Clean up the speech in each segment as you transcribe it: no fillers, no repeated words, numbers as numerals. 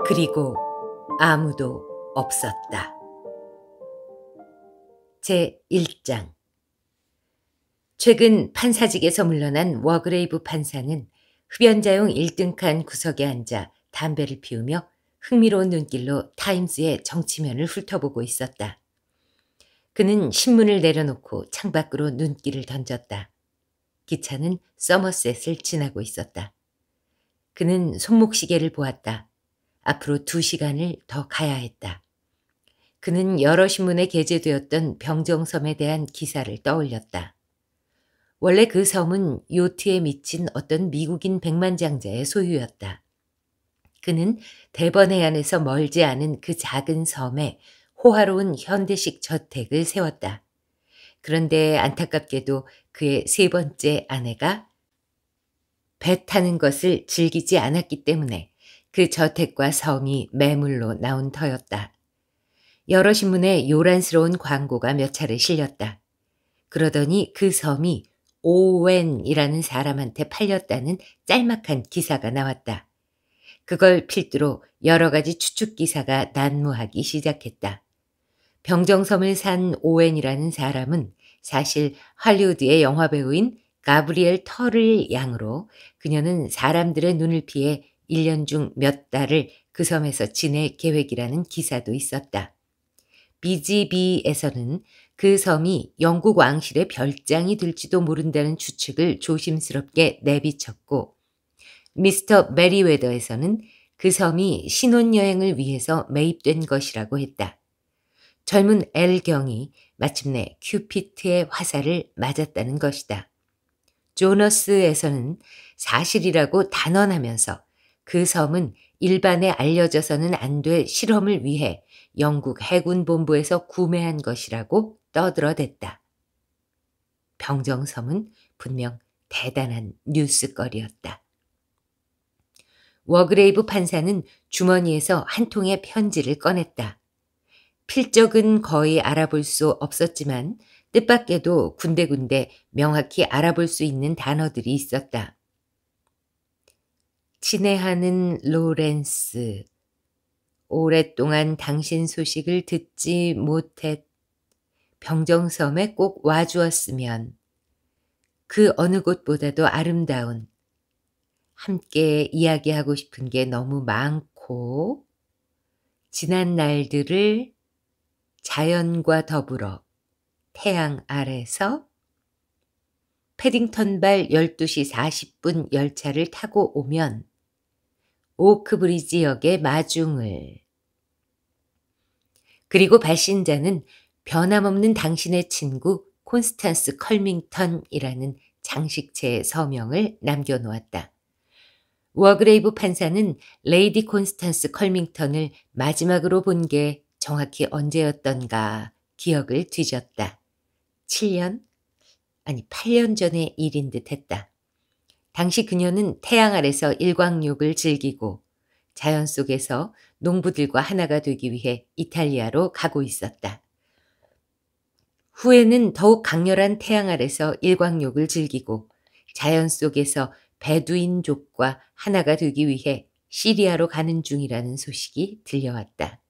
그리고 아무도 없었다. 제1장. 최근 판사직에서 물러난 워그레이브 판사는 흡연자용 1등칸 구석에 앉아 담배를 피우며 흥미로운 눈길로 타임스의 정치면을 훑어보고 있었다. 그는 신문을 내려놓고 창밖으로 눈길을 던졌다. 기차는 서머셋을 지나고 있었다. 그는 손목시계를 보았다. 앞으로 2시간을 더 가야 했다. 그는 여러 신문에 게재되었던 병정섬에 대한 기사를 떠올렸다. 원래 그 섬은 요트에 미친 어떤 미국인 백만장자의 소유였다. 그는 대번 해안에서 멀지 않은 그 작은 섬에 호화로운 현대식 저택을 세웠다. 그런데 안타깝게도 그의 3번째 아내가 배 타는 것을 즐기지 않았기 때문에 그 저택과 섬이 매물로 나온 터였다. 여러 신문에 요란스러운 광고가 몇 차례 실렸다. 그러더니 그 섬이 오웬이라는 사람한테 팔렸다는 짤막한 기사가 나왔다. 그걸 필두로 여러 가지 추측 기사가 난무하기 시작했다. 병정섬을 산 오웬이라는 사람은 사실 할리우드의 영화배우인 가브리엘 터를 양으로 그녀는 사람들의 눈을 피해 1년 중 몇 달을 그 섬에서 지낼 계획이라는 기사도 있었다. BGB에서는 그 섬이 영국 왕실의 별장이 될지도 모른다는 추측을 조심스럽게 내비쳤고, 미스터 메리웨더에서는 그 섬이 신혼여행을 위해서 매입된 것이라고 했다. 젊은 엘경이 마침내 큐피트의 화살을 맞았다는 것이다. 조너스에서는 사실이라고 단언하면서 그 섬은 일반에 알려져서는 안 될 실험을 위해 영국 해군본부에서 구매한 것이라고 떠들어댔다. 병정섬은 분명 대단한 뉴스거리였다. 워그레이브 판사는 주머니에서 한 통의 편지를 꺼냈다. 필적은 거의 알아볼 수 없었지만 뜻밖에도 군데군데 명확히 알아볼 수 있는 단어들이 있었다. 친애하는 로렌스, 오랫동안 당신 소식을 듣지 못했. 병정섬에 꼭 와주었으면. 그 어느 곳보다도 아름다운. 함께 이야기하고 싶은 게 너무 많고 지난 날들을 자연과 더불어 태양 아래서 패딩턴발 12시 40분 열차를 타고 오면 오크브리지역의 마중을. 그리고 발신자는 변함없는 당신의 친구 콘스탄스 컬밍턴이라는 장식체의 서명을 남겨놓았다. 워그레이브 판사는 레이디 콘스탄스 컬밍턴을 마지막으로 본 게 정확히 언제였던가 기억을 뒤졌다. 8년 전의 일인 듯 했다. 당시 그녀는 태양 아래서 일광욕을 즐기고 자연 속에서 농부들과 하나가 되기 위해 이탈리아로 가고 있었다. 후에는 더욱 강렬한 태양 아래서 일광욕을 즐기고 자연 속에서 베두인족과 하나가 되기 위해 시리아로 가는 중이라는 소식이 들려왔다.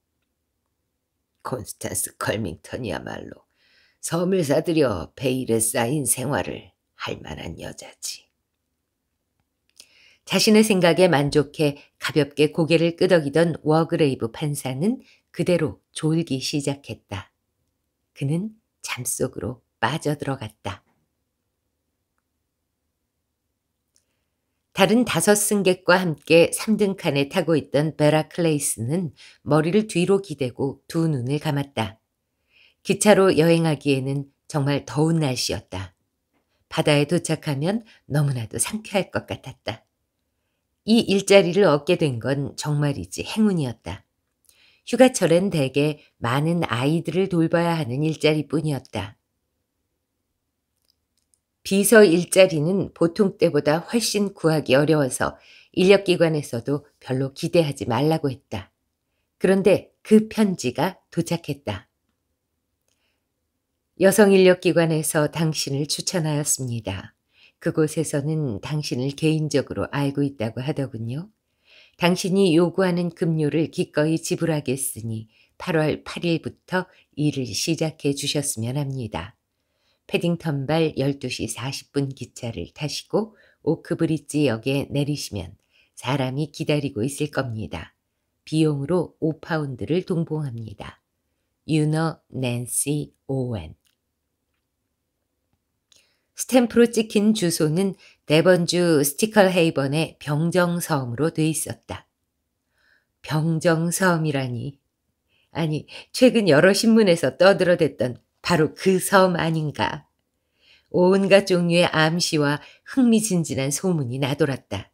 콘스탄스 컬밍턴이야말로 섬을 사들여 베일에 쌓인 생활을 할 만한 여자지. 자신의 생각에 만족해 가볍게 고개를 끄덕이던 워그레이브 판사는 그대로 졸기 시작했다. 그는 잠속으로 빠져들어갔다. 다른 5 승객과 함께 3등 칸에 타고 있던 베라클레이스는 머리를 뒤로 기대고 2 눈을 감았다. 기차로 여행하기에는 정말 더운 날씨였다. 바다에 도착하면 너무나도 상쾌할 것 같았다. 이 일자리를 얻게 된 건 정말이지 행운이었다. 휴가철엔 대개 많은 아이들을 돌봐야 하는 일자리뿐이었다. 비서 일자리는 보통 때보다 훨씬 구하기 어려워서 인력기관에서도 별로 기대하지 말라고 했다. 그런데 그 편지가 도착했다. 여성인력기관에서 당신을 추천하였습니다. 그곳에서는 당신을 개인적으로 알고 있다고 하더군요. 당신이 요구하는 급료를 기꺼이 지불하겠으니 8월 8일부터 일을 시작해 주셨으면 합니다. 패딩턴발 12시 40분 기차를 타시고 오크브리지 역에 내리시면 사람이 기다리고 있을 겁니다. 비용으로 5파운드를 동봉합니다. 유너 낸시 오웬. 스탬프로 찍힌 주소는 데번주 스티컬헤이번의 병정섬으로 돼 있었다. 병정섬이라니. 아니, 최근 여러 신문에서 떠들어댔던 바로 그 섬 아닌가. 온갖 종류의 암시와 흥미진진한 소문이 나돌았다.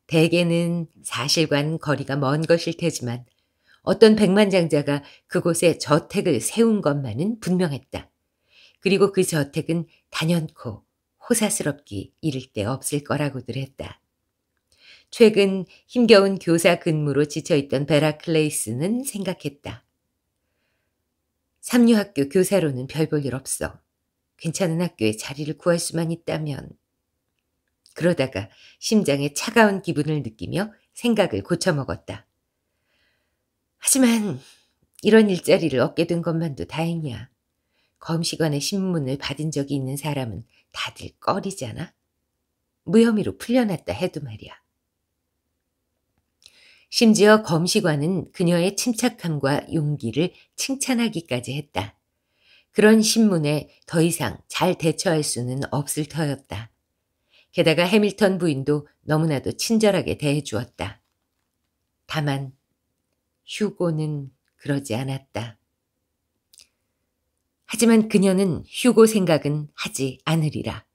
대개는 사실과는 거리가 먼 것일 테지만 어떤 백만장자가 그곳에 저택을 세운 것만은 분명했다. 그리고 그 저택은 단연코 호사스럽기 이를 데 없을 거라고들 했다. 최근 힘겨운 교사 근무로 지쳐있던 베라클레이스는 생각했다. 삼류학교 교사로는 별 볼 일 없어. 괜찮은 학교에 자리를 구할 수만 있다면. 그러다가 심장에 차가운 기분을 느끼며 생각을 고쳐먹었다. 하지만 이런 일자리를 얻게 된 것만도 다행이야. 검시관의 신문을 받은 적이 있는 사람은 다들 꺼리잖아. 무혐의로 풀려났다 해도 말이야. 심지어 검시관은 그녀의 침착함과 용기를 칭찬하기까지 했다. 그런 신문에 더 이상 잘 대처할 수는 없을 터였다. 게다가 해밀턴 부인도 너무나도 친절하게 대해주었다. 다만 휴고는 그러지 않았다. 하지만 그녀는 휴고 생각은 하지 않으리라.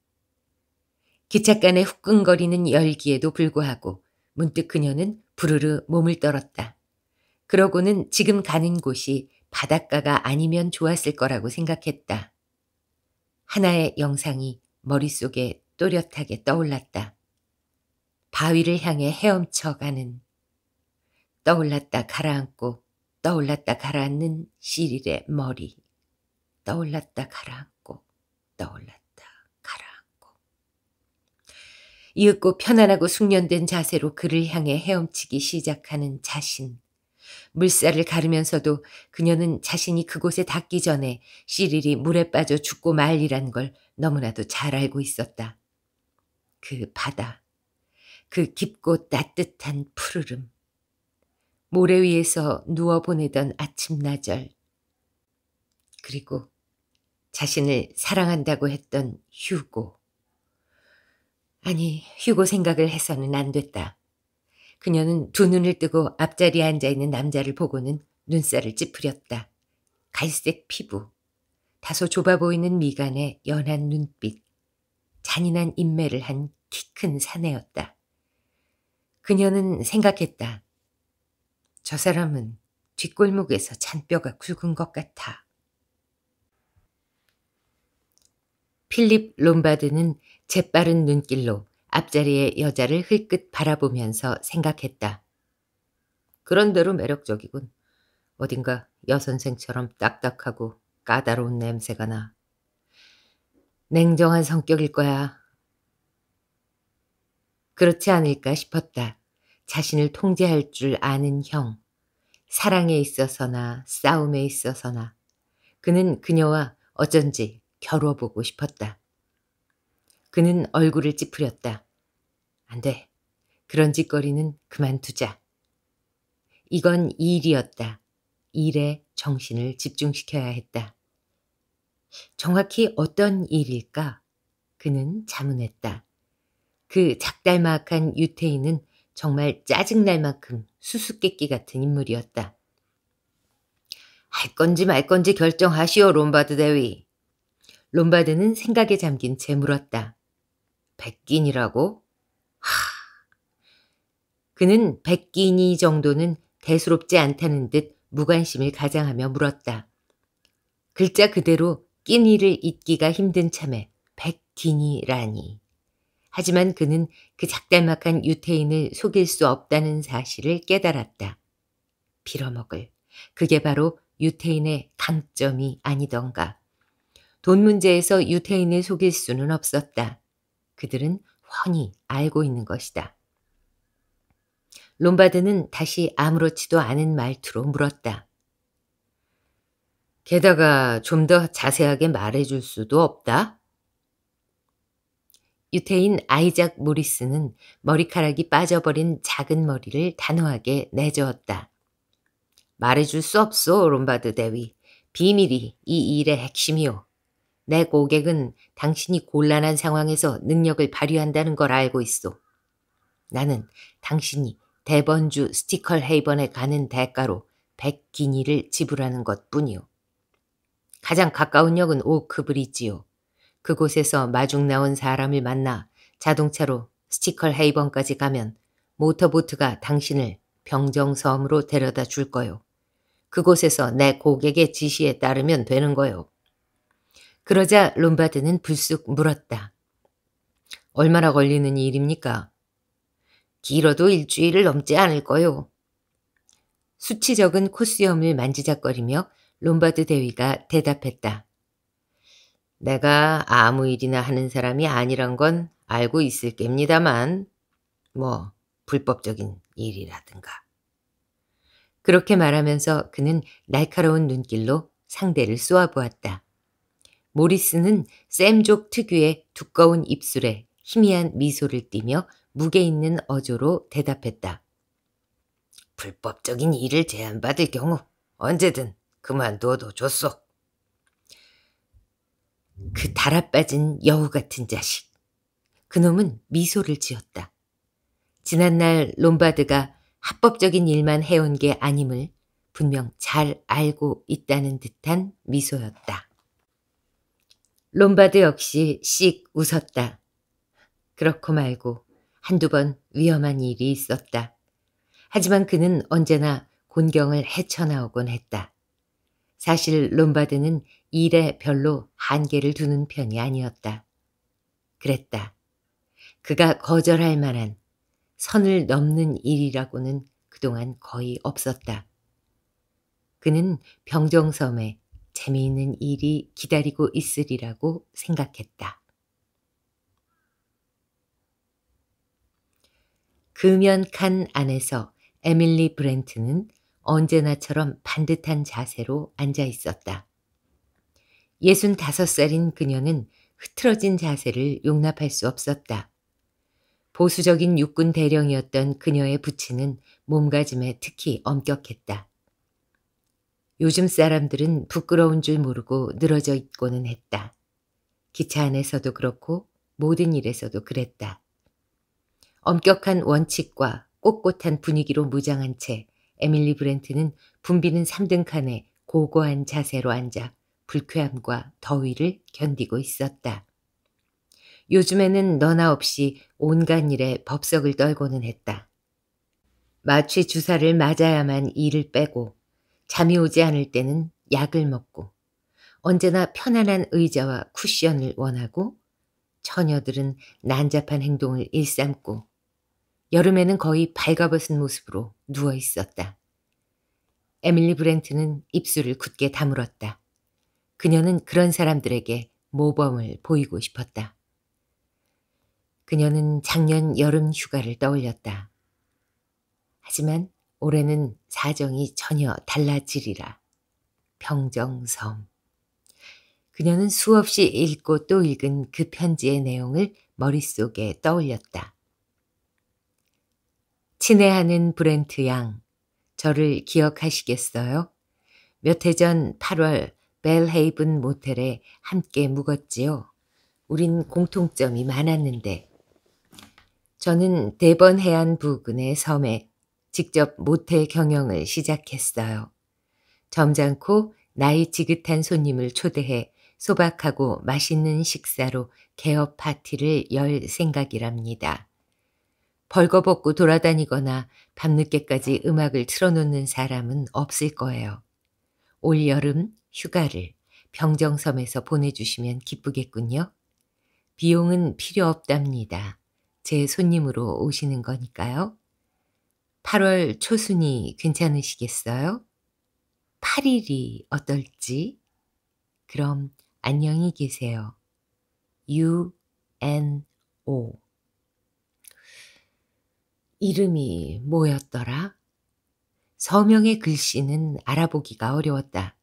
기찻간의 후끈거리는 열기에도 불구하고 문득 그녀는 부르르 몸을 떨었다. 그러고는 지금 가는 곳이 바닷가가 아니면 좋았을 거라고 생각했다. 하나의 영상이 머릿속에 또렷하게 떠올랐다. 바위를 향해 헤엄쳐가는, 떠올랐다 가라앉고 떠올랐다 가라앉는 시릴의 머리. 떠올랐다 가라앉고 떠올랐다 가라앉고. 이윽고 편안하고 숙련된 자세로 그를 향해 헤엄치기 시작하는 자신. 물살을 가르면서도 그녀는 자신이 그곳에 닿기 전에 시릴이 물에 빠져 죽고 말리란 걸 너무나도 잘 알고 있었다. 그 바다, 그 깊고 따뜻한 푸르름, 모래 위에서 누워 보내던 아침나절, 그리고 자신을 사랑한다고 했던 휴고. 아니, 휴고 생각을 해서는 안 됐다. 그녀는 두 눈을 뜨고 앞자리에 앉아있는 남자를 보고는 눈살을 찌푸렸다. 갈색 피부, 다소 좁아 보이는 미간에 연한 눈빛, 잔인한 인매를 한 키 큰 사내였다. 그녀는 생각했다. 저 사람은 뒷골목에서 잔뼈가 굵은 것 같아. 필립 롬바드는 재빠른 눈길로 앞자리의 여자를 흘끗 바라보면서 생각했다. 그런대로 매력적이군. 어딘가 여선생처럼 딱딱하고 까다로운 냄새가 나. 냉정한 성격일 거야. 그렇지 않을까 싶었다. 자신을 통제할 줄 아는 형. 사랑에 있어서나 싸움에 있어서나 그는 그녀와 어쩐지 겨뤄보고 싶었다. 그는 얼굴을 찌푸렸다. 안 돼. 그런 짓거리는 그만두자. 이건 일이었다. 일에 정신을 집중시켜야 했다. 정확히 어떤 일일까? 그는 자문했다. 그 작달마악한 유태인은 정말 짜증날 만큼 수수께끼 같은 인물이었다. 할 건지 말 건지 결정하시오, 롬바드 대위. 롬바드는 생각에 잠긴 채 물었다. 백기니라고? 그는 백기니 정도는 대수롭지 않다는 듯 무관심을 가장하며 물었다. 글자 그대로 끼니를 잊기가 힘든 참에 백기니라니. 하지만 그는 그 작달막한 유태인을 속일 수 없다는 사실을 깨달았다. 빌어먹을. 그게 바로 유태인의 강점이 아니던가. 돈 문제에서 유태인을 속일 수는 없었다. 그들은 훤히 알고 있는 것이다. 롬바드는 다시 아무렇지도 않은 말투로 물었다. 게다가 좀 더 자세하게 말해줄 수도 없다? 유태인 아이작 모리스는 머리카락이 빠져버린 작은 머리를 단호하게 내저었다. 말해줄 수 없소, 롬바드 대위. 비밀이 이 일의 핵심이오. 내 고객은 당신이 곤란한 상황에서 능력을 발휘한다는 걸 알고 있소. 나는 당신이 대번주 스티컬 헤이번에 가는 대가로 100기니를 지불하는 것뿐이오. 가장 가까운 역은 오크브리지요. 그곳에서 마중 나온 사람을 만나 자동차로 스티컬 헤이번까지 가면 모터보트가 당신을 병정섬으로 데려다 줄 거요. 그곳에서 내 고객의 지시에 따르면 되는 거요. 그러자 롬바드는 불쑥 물었다. 얼마나 걸리는 일입니까? 길어도 일주일을 넘지 않을 거요. 수치적은 코수염을 만지작거리며 롬바드 대위가 대답했다. 내가 아무 일이나 하는 사람이 아니란 건 알고 있을 깹니다만 불법적인 일이라든가. 그렇게 말하면서 그는 날카로운 눈길로 상대를 쏘아보았다. 모리스는 샘족 특유의 두꺼운 입술에 희미한 미소를 띠며 무게 있는 어조로 대답했다. 불법적인 일을 제안받을 경우 언제든 그만둬도 좋소. 그 달아빠진 여우 같은 자식. 그놈은 미소를 지었다. 지난날 롬바드가 합법적인 일만 해온 게 아님을 분명 잘 알고 있다는 듯한 미소였다. 롬바드 역시 씩 웃었다. 그렇고 말고 한두 번 위험한 일이 있었다. 하지만 그는 언제나 곤경을 헤쳐나오곤 했다. 사실 롬바드는 일에 별로 한계를 두는 편이 아니었다. 그랬다. 그가 거절할 만한 선을 넘는 일이라고는 그동안 거의 없었다. 그는 병정섬에 재미있는 일이 기다리고 있으리라고 생각했다. 금연 칸 안에서 에밀리 브렌트는 언제나처럼 반듯한 자세로 앉아 있었다. 65살인 그녀는 흐트러진 자세를 용납할 수 없었다. 보수적인 육군 대령이었던 그녀의 부치는 몸가짐에 특히 엄격했다. 요즘 사람들은 부끄러운 줄 모르고 늘어져 있고는 했다. 기차 안에서도 그렇고 모든 일에서도 그랬다. 엄격한 원칙과 꼿꼿한 분위기로 무장한 채 에밀리 브렌트는 붐비는 3등 칸에 고고한 자세로 앉아 불쾌함과 더위를 견디고 있었다. 요즘에는 너나 없이 온갖 일에 법석을 떨고는 했다. 마취 주사를 맞아야만 일을 빼고 잠이 오지 않을 때는 약을 먹고 언제나 편안한 의자와 쿠션을 원하고 처녀들은 난잡한 행동을 일삼고 여름에는 거의 발가벗은 모습으로 누워 있었다. 에밀리 브렌트는 입술을 굳게 다물었다. 그녀는 그런 사람들에게 모범을 보이고 싶었다. 그녀는 작년 여름 휴가를 떠올렸다. 하지만 올해는 사정이 전혀 달라지리라. 병정섬. 그녀는 수없이 읽고 또 읽은 그 편지의 내용을 머릿속에 떠올렸다. 친애하는 브렌트 양, 저를 기억하시겠어요? 몇 해 전 8월 벨헤이븐 모텔에 함께 묵었지요. 우린 공통점이 많았는데 저는 대번 해안 부근의 섬에 직접 모텔 경영을 시작했어요. 점잖고 나이 지긋한 손님을 초대해 소박하고 맛있는 식사로 개업 파티를 열 생각이랍니다. 벌거벗고 돌아다니거나 밤늦게까지 음악을 틀어놓는 사람은 없을 거예요. 올 여름 휴가를 병정섬에서 보내주시면 기쁘겠군요. 비용은 필요 없답니다. 제 손님으로 오시는 거니까요. 8월 초순이 괜찮으시겠어요? 8일이 어떨지? 그럼 안녕히 계세요. UNO 이름이 뭐였더라? 서명의 글씨는 알아보기가 어려웠다.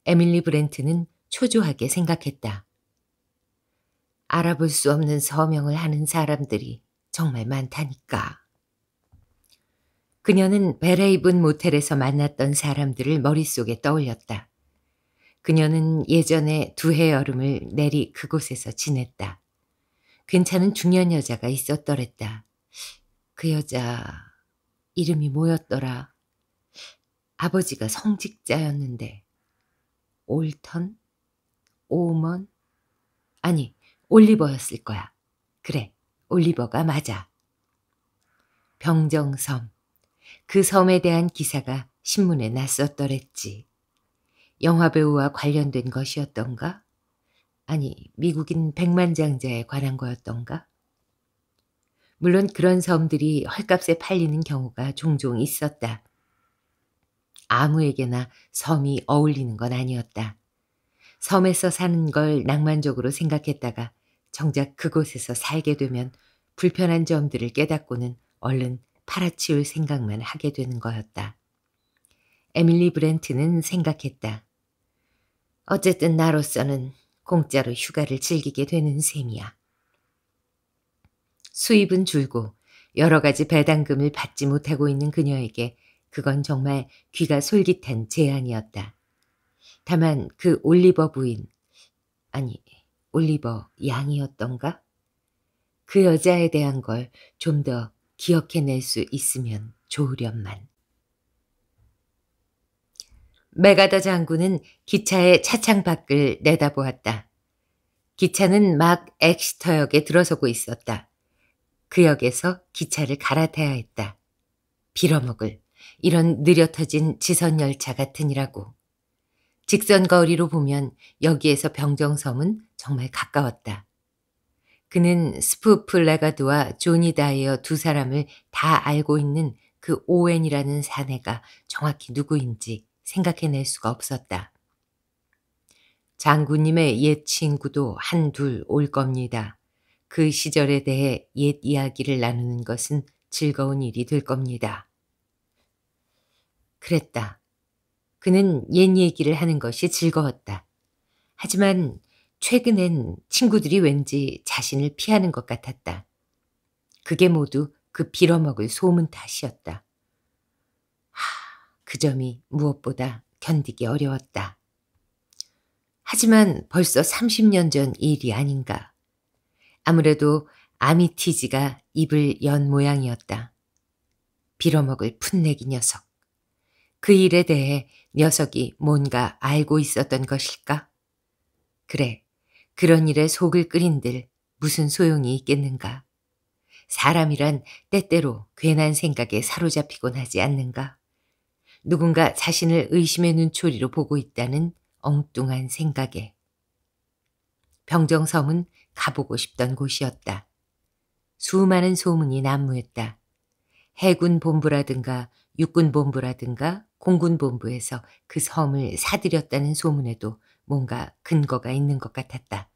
에밀리 브렌트는 초조하게 생각했다. 알아볼 수 없는 서명을 하는 사람들이 정말 많다니까. 그녀는 베레이븐 모텔에서 만났던 사람들을 머릿속에 떠올렸다. 그녀는 예전에 두 해 여름을 내리 그곳에서 지냈다. 괜찮은 중년 여자가 있었더랬다. 그 여자 이름이 뭐였더라? 아버지가 성직자였는데 올턴? 오먼? 아니, 올리버였을 거야. 그래, 올리버가 맞아. 병정섬. 그 섬에 대한 기사가 신문에 났었더랬지. 영화배우와 관련된 것이었던가? 아니, 미국인 백만장자에 관한 거였던가? 물론 그런 섬들이 헐값에 팔리는 경우가 종종 있었다. 아무에게나 섬이 어울리는 건 아니었다. 섬에서 사는 걸 낭만적으로 생각했다가 정작 그곳에서 살게 되면 불편한 점들을 깨닫고는 얼른 팔아치울 생각만 하게 되는 거였다. 에밀리 브렌트는 생각했다. 어쨌든 나로서는 공짜로 휴가를 즐기게 되는 셈이야. 수입은 줄고 여러 가지 배당금을 받지 못하고 있는 그녀에게 그건 정말 귀가 솔깃한 제안이었다. 다만 그 올리버 부인, 아니 올리버 양이었던가? 그 여자에 대한 걸 좀 더 기억해낼 수 있으면 좋으련만. 메가더 장군은 기차의 차창 밖을 내다보았다. 기차는 막 엑시터역에 들어서고 있었다. 그 역에서 기차를 갈아타야 했다. 빌어먹을 이런 느려터진 지선열차 같으니라고. 직선 거리로 보면 여기에서 병정섬은 정말 가까웠다. 그는 스푸프 레가드와 조니 다이어 두 사람을 다 알고 있는 그 오웬이라는 사내가 정확히 누구인지 생각해낼 수가 없었다. 장군님의 옛 친구도 한둘 올 겁니다. 그 시절에 대해 옛 이야기를 나누는 것은 즐거운 일이 될 겁니다. 그랬다. 그는 옛 얘기를 하는 것이 즐거웠다. 하지만 최근엔 친구들이 왠지 자신을 피하는 것 같았다. 그게 모두 그 빌어먹을 소문 탓이었다. 그 점이 무엇보다 견디기 어려웠다. 하지만 벌써 30년 전 일이 아닌가. 아무래도 아미티지가 입을 연 모양이었다. 빌어먹을 풋내기 녀석. 그 일에 대해 녀석이 뭔가 알고 있었던 것일까? 그래, 그런 일에 속을 끓인들 무슨 소용이 있겠는가? 사람이란 때때로 괜한 생각에 사로잡히곤 하지 않는가? 누군가 자신을 의심의 눈초리로 보고 있다는 엉뚱한 생각에. 병정섬은 가보고 싶던 곳이었다. 수많은 소문이 난무했다. 해군 본부라든가 육군 본부라든가 공군 본부에서 그 섬을 사들였다는 소문에도 뭔가 근거가 있는 것 같았다.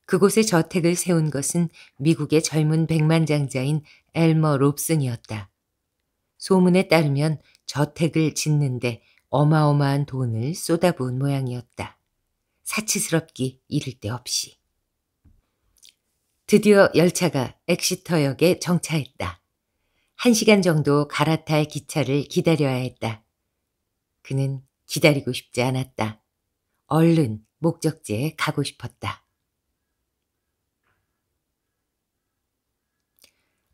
그곳에 저택을 세운 것은 미국의 젊은 백만장자인 엘머 롭슨이었다. 소문에 따르면 저택을 짓는데 어마어마한 돈을 쏟아부은 모양이었다. 사치스럽기 이를 데 없이. 드디어 열차가 엑시터역에 정차했다. 1시간 정도 갈아탈 기차를 기다려야 했다. 그는 기다리고 싶지 않았다. 얼른 목적지에 가고 싶었다.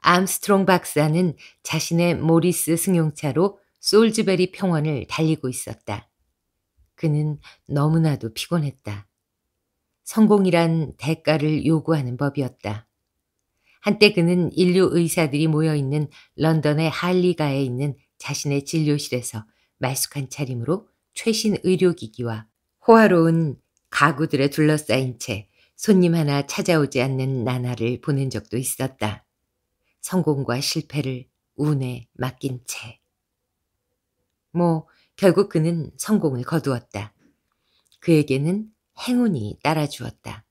암스트롱 박사는 자신의 모리스 승용차로 솔즈베리 평원을 달리고 있었다. 그는 너무나도 피곤했다. 성공이란 대가를 요구하는 법이었다. 한때 그는 인류 의사들이 모여있는 런던의 할리가에 있는 자신의 진료실에서 말쑥한 차림으로 최신 의료기기와 호화로운 가구들에 둘러싸인 채 손님 하나 찾아오지 않는 나날을 보낸 적도 있었다. 성공과 실패를 운에 맡긴 채. 결국 그는 성공을 거두었다. 그에게는 행운이 따라주었다.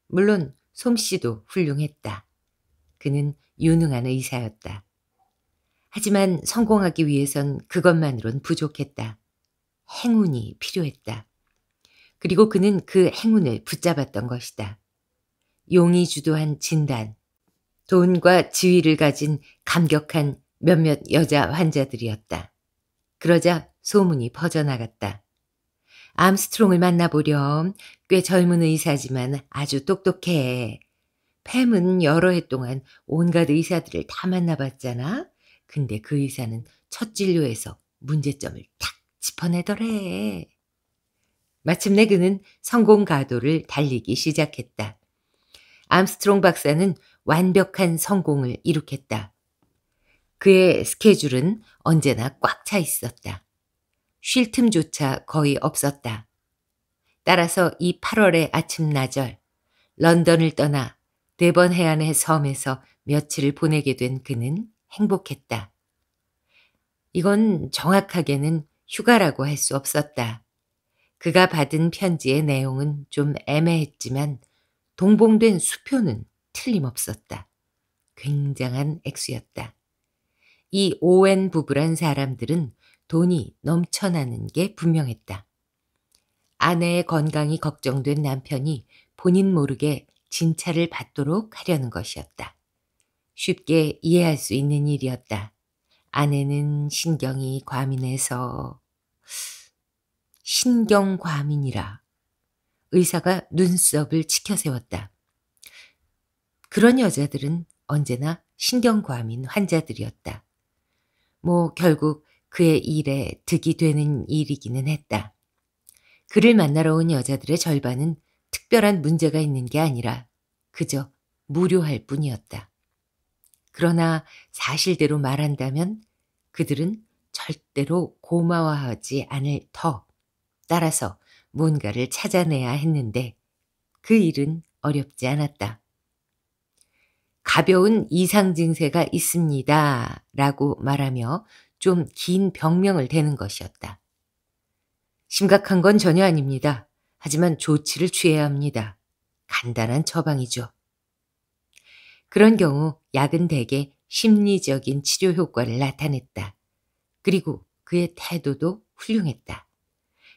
물론 솜씨도 훌륭했다. 그는 유능한 의사였다. 하지만 성공하기 위해선 그것만으론 부족했다. 행운이 필요했다. 그리고 그는 그 행운을 붙잡았던 것이다. 용이 주도한 진단, 돈과 지위를 가진 감격한 몇몇 여자 환자들이었다. 그러자 소문이 퍼져나갔다. 암스트롱을 만나보렴. 꽤 젊은 의사지만 아주 똑똑해. 팸은 여러 해 동안 온갖 의사들을 다 만나봤잖아. 근데 그 의사는 첫 진료에서 문제점을 탁 짚어내더래. 마침내 그는 성공 가도를 달리기 시작했다. 암스트롱 박사는 완벽한 성공을 이룩했다. 그의 스케줄은 언제나 꽉 차 있었다. 쉴 틈조차 거의 없었다. 따라서 이 8월의 아침나절, 런던을 떠나 데번 해안의 섬에서 며칠을 보내게 된 그는 행복했다. 이건 정확하게는 휴가라고 할 수 없었다. 그가 받은 편지의 내용은 좀 애매했지만 동봉된 수표는 틀림없었다. 굉장한 액수였다. 이 오웬 부부란 사람들은 돈이 넘쳐나는 게 분명했다. 아내의 건강이 걱정된 남편이 본인 모르게 진찰을 받도록 하려는 것이었다. 쉽게 이해할 수 있는 일이었다. 아내는 신경이 과민해서... 신경과민이라. 의사가 눈썹을 치켜세웠다. 그런 여자들은 언제나 신경과민 환자들이었다. 결국 그의 일에 득이 되는 일이기는 했다. 그를 만나러 온 여자들의 절반은 특별한 문제가 있는 게 아니라 그저 무료할 뿐이었다. 그러나 사실대로 말한다면 그들은 절대로 고마워하지 않을 터, 따라서 뭔가를 찾아내야 했는데 그 일은 어렵지 않았다. 가벼운 이상 증세가 있습니다. 라고 말하며 좀 긴 병명을 대는 것이었다. 심각한 건 전혀 아닙니다. 하지만 조치를 취해야 합니다. 간단한 처방이죠. 그런 경우 약은 대개 심리적인 치료 효과를 나타냈다. 그리고 그의 태도도 훌륭했다.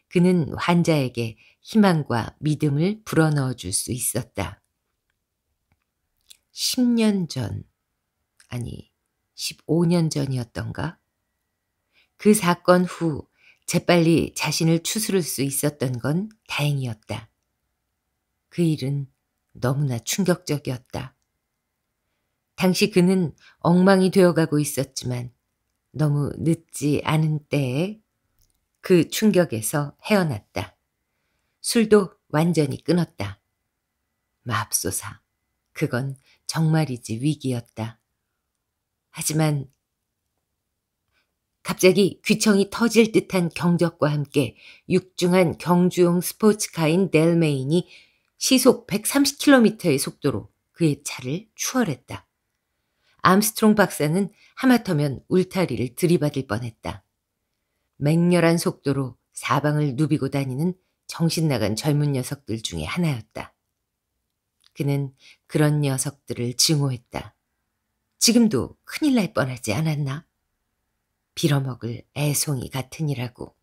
그는 환자에게 희망과 믿음을 불어넣어 줄 수 있었다. 10년 전, 아니 15년 전이었던가? 그 사건 후 재빨리 자신을 추스를 수 있었던 건 다행이었다. 그 일은 너무나 충격적이었다. 당시 그는 엉망이 되어가고 있었지만 너무 늦지 않은 때에 그 충격에서 헤어났다. 술도 완전히 끊었다. 맙소사, 그건 정말이지 위기였다. 하지만 갑자기 귀청이 터질 듯한 경적과 함께 육중한 경주용 스포츠카인 델메인이 시속 130km의 속도로 그의 차를 추월했다. 암스트롱 박사는 하마터면 울타리를 들이받을 뻔했다. 맹렬한 속도로 사방을 누비고 다니는 정신나간 젊은 녀석들 중에 하나였다. 그는 그런 녀석들을 증오했다. 지금도 큰일 날 뻔하지 않았나? 빌어먹을 애송이 같으니라고.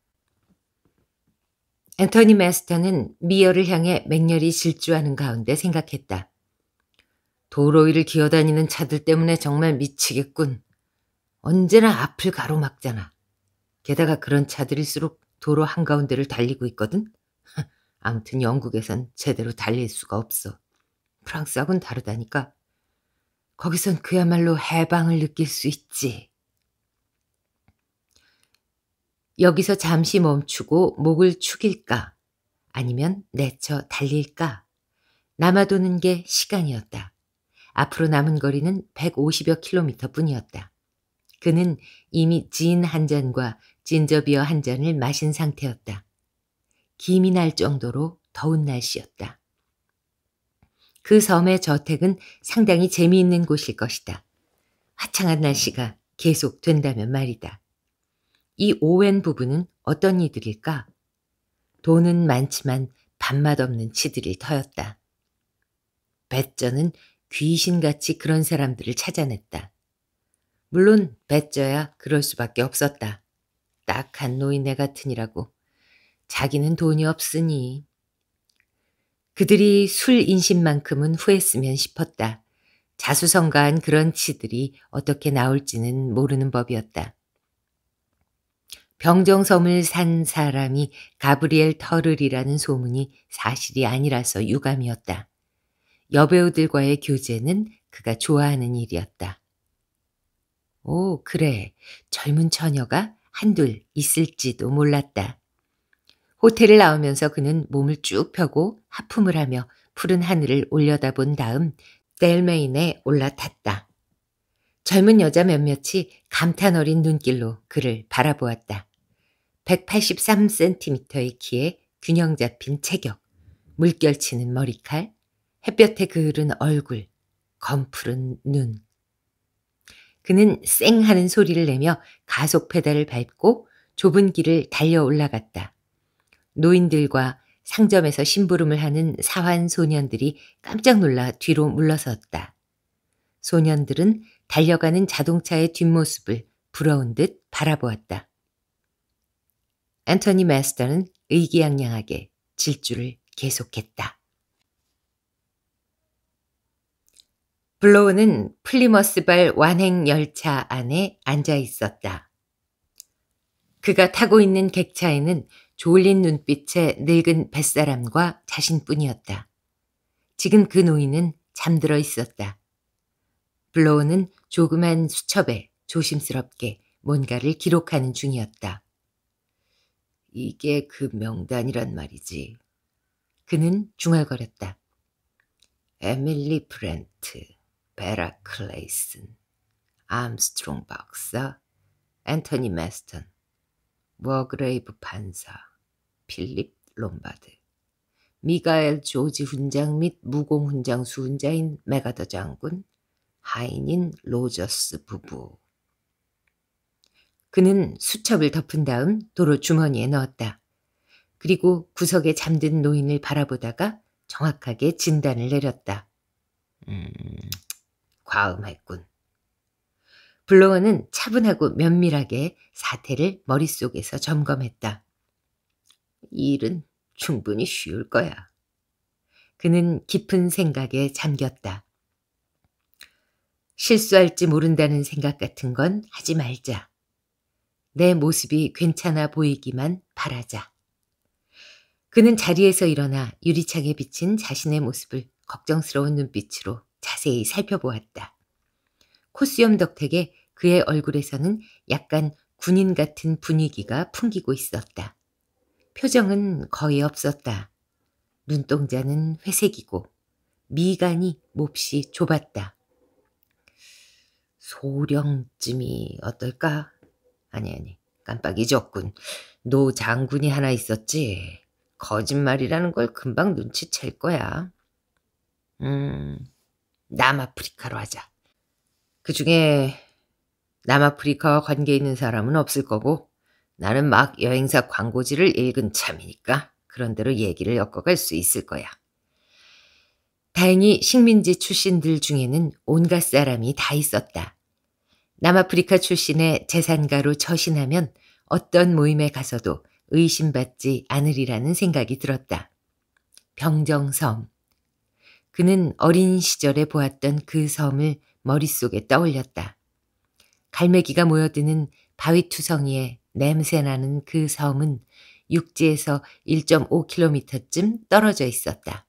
앤토니 메스터는 미어를 향해 맹렬히 질주하는 가운데 생각했다. 도로 위를 기어다니는 차들 때문에 정말 미치겠군. 언제나 앞을 가로막잖아. 게다가 그런 차들일수록 도로 한가운데를 달리고 있거든. 아무튼 영국에선 제대로 달릴 수가 없어. 프랑스하고는 다르다니까. 거기선 그야말로 해방을 느낄 수 있지. 여기서 잠시 멈추고 목을 축일까? 아니면 내쳐 달릴까? 남아도는 게 시간이었다. 앞으로 남은 거리는 150여 킬로미터 뿐이었다. 그는 이미 진 한 잔과 진저비어 한 잔을 마신 상태였다. 김이 날 정도로 더운 날씨였다. 그 섬의 저택은 상당히 재미있는 곳일 것이다. 화창한 날씨가 계속 된다면 말이다. 이 오웬 부부는 어떤 이들일까? 돈은 많지만 밥맛 없는 치들일 터였다. 배전은 귀신같이 그런 사람들을 찾아냈다. 물론 배째야 그럴 수밖에 없었다. 딱한 노인네 같으니라고. 자기는 돈이 없으니. 그들이 술 인신만큼은 후했으면 싶었다. 자수성가한 그런 치들이 어떻게 나올지는 모르는 법이었다. 병정섬을 산 사람이 가브리엘 터를이라는 소문이 사실이 아니라서 유감이었다. 여배우들과의 교제는 그가 좋아하는 일이었다. 오, 그래. 젊은 처녀가 한둘 있을지도 몰랐다. 호텔을 나오면서 그는 몸을 쭉 펴고 하품을 하며 푸른 하늘을 올려다본 다음 델메인에 올라탔다. 젊은 여자 몇몇이 감탄 어린 눈길로 그를 바라보았다. 183cm의 키에 균형 잡힌 체격, 물결치는 머리칼, 햇볕에 그을은 얼굴, 검푸른 눈. 그는 쌩 하는 소리를 내며 가속 페달을 밟고 좁은 길을 달려 올라갔다. 노인들과 상점에서 심부름을 하는 사환 소년들이 깜짝 놀라 뒤로 물러섰다. 소년들은 달려가는 자동차의 뒷모습을 부러운 듯 바라보았다. 앤토니 메스터는 의기양양하게 질주를 계속했다. 블로우는 플리머스발 완행열차 안에 앉아 있었다. 그가 타고 있는 객차에는 졸린 눈빛의 늙은 뱃사람과 자신뿐이었다. 지금 그 노인은 잠들어 있었다. 블로우는 조그만 수첩에 조심스럽게 뭔가를 기록하는 중이었다. 이게 그 명단이란 말이지. 그는 중얼거렸다. 에밀리 브렌트, 베라 클레이슨, 암스트롱 박사, 앤토니 메스턴, 워그레이브 판사, 필립 롬바드, 미가엘 조지 훈장 및 무공 훈장 수훈자인 메가더 장군, 하인인 로저스 부부. 그는 수첩을 덮은 다음 도로 주머니에 넣었다. 그리고 구석에 잠든 노인을 바라보다가 정확하게 진단을 내렸다. 과음했군. 블로어는 차분하고 면밀하게 사태를 머릿속에서 점검했다. 이 일은 충분히 쉬울 거야. 그는 깊은 생각에 잠겼다. 실수할지 모른다는 생각 같은 건 하지 말자. 내 모습이 괜찮아 보이기만 바라자. 그는 자리에서 일어나 유리창에 비친 자신의 모습을 걱정스러운 눈빛으로 자세히 살펴보았다. 코수염 덕택에 그의 얼굴에서는 약간 군인 같은 분위기가 풍기고 있었다. 표정은 거의 없었다. 눈동자는 회색이고 미간이 몹시 좁았다. 소령쯤이 어떨까? 아니, 깜빡 잊었군. 노 장군이 하나 있었지. 거짓말이라는 걸 금방 눈치챌 거야. 남아프리카로 하자. 그중에 남아프리카와 관계 있는 사람은 없을 거고 나는 막 여행사 광고지를 읽은 참이니까 그런대로 얘기를 엮어갈 수 있을 거야. 다행히 식민지 출신들 중에는 온갖 사람이 다 있었다. 남아프리카 출신의 재산가로 처신하면 어떤 모임에 가서도 의심받지 않으리라는 생각이 들었다. 병정섬. 그는 어린 시절에 보았던 그 섬을 머릿속에 떠올렸다. 갈매기가 모여드는 바위투성이에 냄새나는 그 섬은 육지에서 1.5km쯤 떨어져 있었다.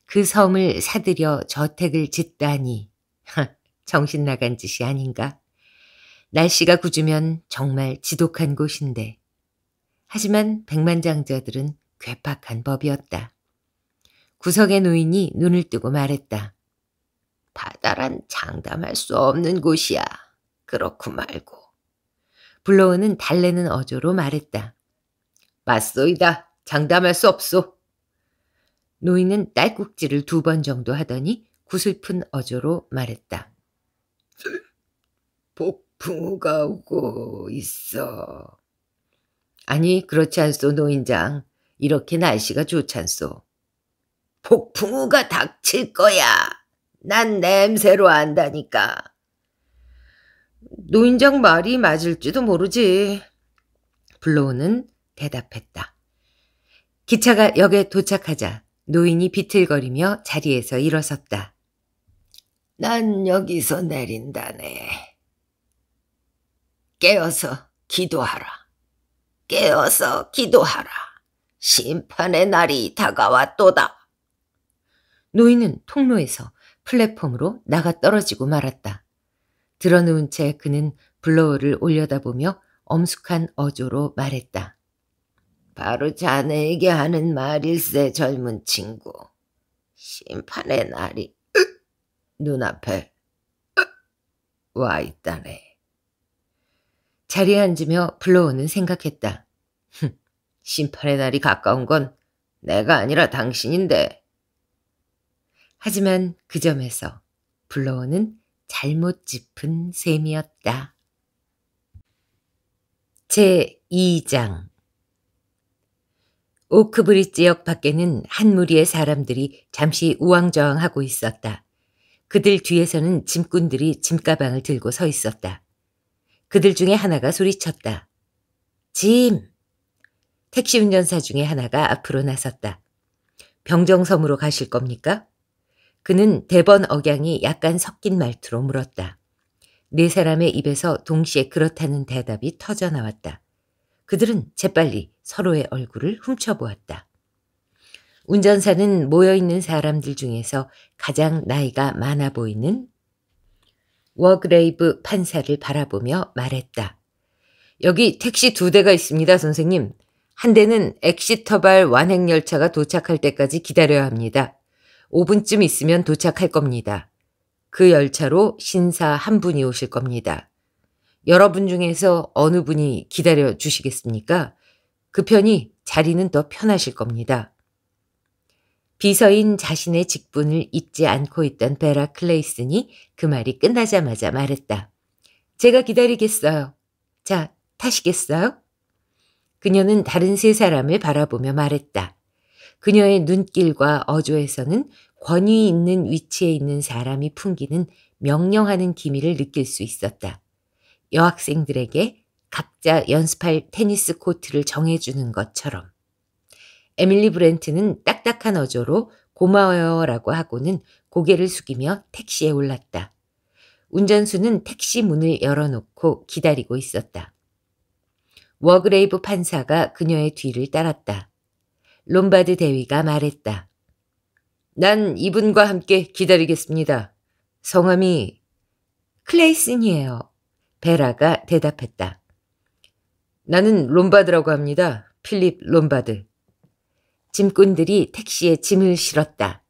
그 섬을 사들여 저택을 짓다니. 정신 나간 짓이 아닌가? 날씨가 궂으면 정말 지독한 곳인데. 하지만 백만장자들은 괴팍한 법이었다. 구석의 노인이 눈을 뜨고 말했다. 바다란 장담할 수 없는 곳이야. 그렇고 말고. 블로우는 달래는 어조로 말했다. 맞소이다. 장담할 수 없소. 노인은 딸꾹질을 2번 정도 하더니 구슬픈 어조로 말했다. 폭풍우가 오고 있어. 아니, 그렇지 않소, 노인장. 이렇게 날씨가 좋지 않소. 폭풍우가 닥칠 거야. 난 냄새로 안다니까. 노인장 말이 맞을지도 모르지. 블로우는 대답했다. 기차가 역에 도착하자 노인이 비틀거리며 자리에서 일어섰다. 난 여기서 내린다네. 깨어서 기도하라. 깨어서 기도하라. 심판의 날이 다가왔도다. 노인은 통로에서 플랫폼으로 나가 떨어지고 말았다. 드러누운 채 그는 블로어를 올려다보며 엄숙한 어조로 말했다. 바로 자네에게 하는 말일세, 젊은 친구. 심판의 날이 눈앞에 와 있다네. 자리에 앉으며 블로어는 생각했다. 심판의 날이 가까운 건 내가 아니라 당신인데. 하지만 그 점에서 블로어는 잘못 짚은 셈이었다. 제2장 오크브리지역 밖에는 한 무리의 사람들이 잠시 우왕좌왕하고 있었다. 그들 뒤에서는 짐꾼들이 짐가방을 들고 서 있었다. 그들 중에 하나가 소리쳤다. 짐! 택시 운전사 중에 하나가 앞으로 나섰다. 병정섬으로 가실 겁니까? 그는 대번 억양이 약간 섞인 말투로 물었다. 네 사람의 입에서 동시에 그렇다는 대답이 터져나왔다. 그들은 재빨리 서로의 얼굴을 훔쳐보았다. 운전사는 모여있는 사람들 중에서 가장 나이가 많아 보이는 워그레이브 판사를 바라보며 말했다. 여기 택시 2대가 있습니다, 선생님. 한 대는 엑시터발 완행열차가 도착할 때까지 기다려야 합니다. 5분쯤 있으면 도착할 겁니다. 그 열차로 신사 한 분이 오실 겁니다. 여러분 중에서 어느 분이 기다려 주시겠습니까? 그 편이 자리는 더 편하실 겁니다. 비서인 자신의 직분을 잊지 않고 있던 베라 클레이슨이 그 말이 끝나자마자 말했다. 제가 기다리겠어요. 자, 타시겠어요? 그녀는 다른 3사람을 바라보며 말했다. 그녀의 눈길과 어조에서는 권위 있는 위치에 있는 사람이 풍기는 명령하는 기미를 느낄 수 있었다. 여학생들에게 각자 연습할 테니스 코트를 정해주는 것처럼. 에밀리 브렌트는 딱딱한 어조로 고마워요라고 하고는 고개를 숙이며 택시에 올랐다. 운전수는 택시 문을 열어놓고 기다리고 있었다. 워그레이브 판사가 그녀의 뒤를 따랐다. 롬바드 대위가 말했다. 난 이분과 함께 기다리겠습니다. 성함이 클레이슨이에요. 베라가 대답했다. 나는 롬바드라고 합니다. 필립 롬바드. 짐꾼들이 택시에 짐을 실었다.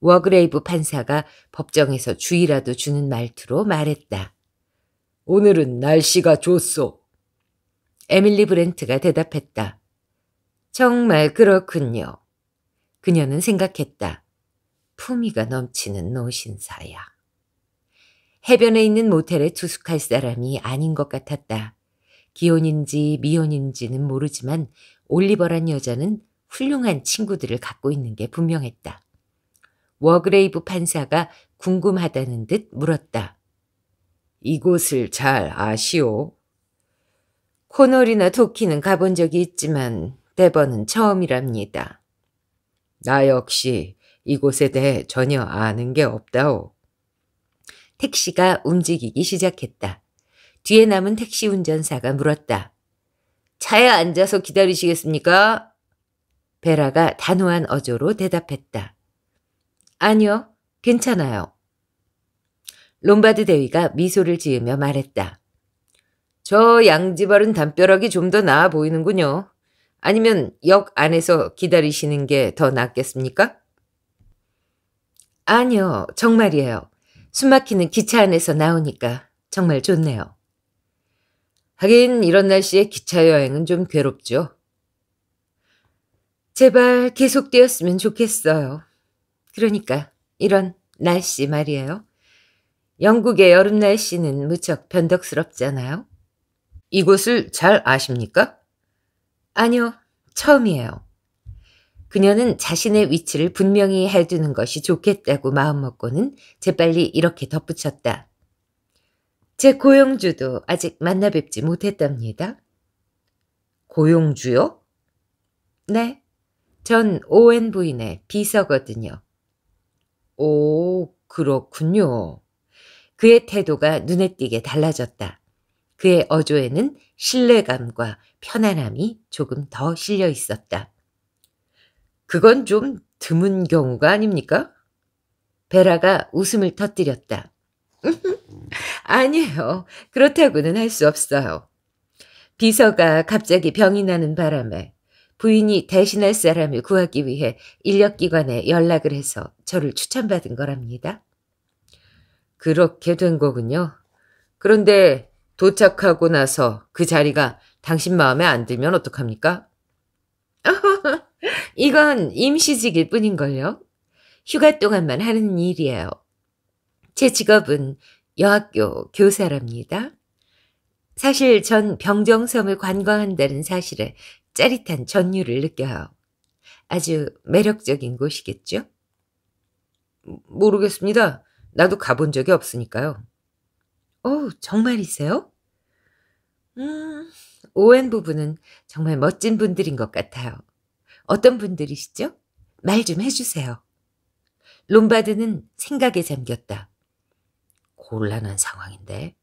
워그레이브 판사가 법정에서 주의라도 주는 말투로 말했다. 오늘은 날씨가 좋소. 에밀리 브렌트가 대답했다. 정말 그렇군요. 그녀는 생각했다. 품위가 넘치는 노신사야. 해변에 있는 모텔에 투숙할 사람이 아닌 것 같았다. 기혼인지 미혼인지는 모르지만 올리버란 여자는 훌륭한 친구들을 갖고 있는 게 분명했다. 워그레이브 판사가 궁금하다는 듯 물었다. 이곳을 잘 아시오? 코널이나 도키는 가본 적이 있지만 대번은 처음이랍니다. 나 역시 이곳에 대해 전혀 아는 게 없다오. 택시가 움직이기 시작했다. 뒤에 남은 택시 운전사가 물었다. 차에 앉아서 기다리시겠습니까? 베라가 단호한 어조로 대답했다. 아니요, 괜찮아요. 롬바드 대위가 미소를 지으며 말했다. 저 양지바른 담벼락이 좀 더 나아 보이는군요. 아니면 역 안에서 기다리시는 게 더 낫겠습니까? 아니요, 정말이에요. 숨막히는 기차 안에서 나오니까 정말 좋네요. 하긴 이런 날씨에 기차 여행은 좀 괴롭죠. 제발 계속되었으면 좋겠어요. 그러니까 이런 날씨 말이에요. 영국의 여름 날씨는 무척 변덕스럽잖아요. 이곳을 잘 아십니까? 아니요, 처음이에요. 그녀는 자신의 위치를 분명히 해두는 것이 좋겠다고 마음먹고는 재빨리 이렇게 덧붙였다. 제 고용주도 아직 만나 뵙지 못했답니다. 고용주요? 네, 전 오웬 부인의 비서거든요. 오, 그렇군요. 그의 태도가 눈에 띄게 달라졌다. 그의 어조에는 신뢰감과 편안함이 조금 더 실려 있었다. 그건 좀 드문 경우가 아닙니까? 베라가 웃음을 터뜨렸다. 아니에요. 그렇다고는 할 수 없어요. 비서가 갑자기 병이 나는 바람에 부인이 대신할 사람을 구하기 위해 인력기관에 연락을 해서 저를 추천받은 거랍니다. 그렇게 된 거군요. 그런데 도착하고 나서 그 자리가 당신 마음에 안 들면 어떡합니까? 이건 임시직일 뿐인걸요. 휴가 동안만 하는 일이에요. 제 직업은 여학교 교사랍니다. 사실 전 병정섬을 관광한다는 사실에 짜릿한 전율을 느껴요. 아주 매력적인 곳이겠죠? 모르겠습니다. 나도 가본 적이 없으니까요. 정말이세요? 오웬 부부는 정말 멋진 분들인 것 같아요. 어떤 분들이시죠? 말 좀 해주세요. 롬바드는 생각에 잠겼다. 곤란한 상황인데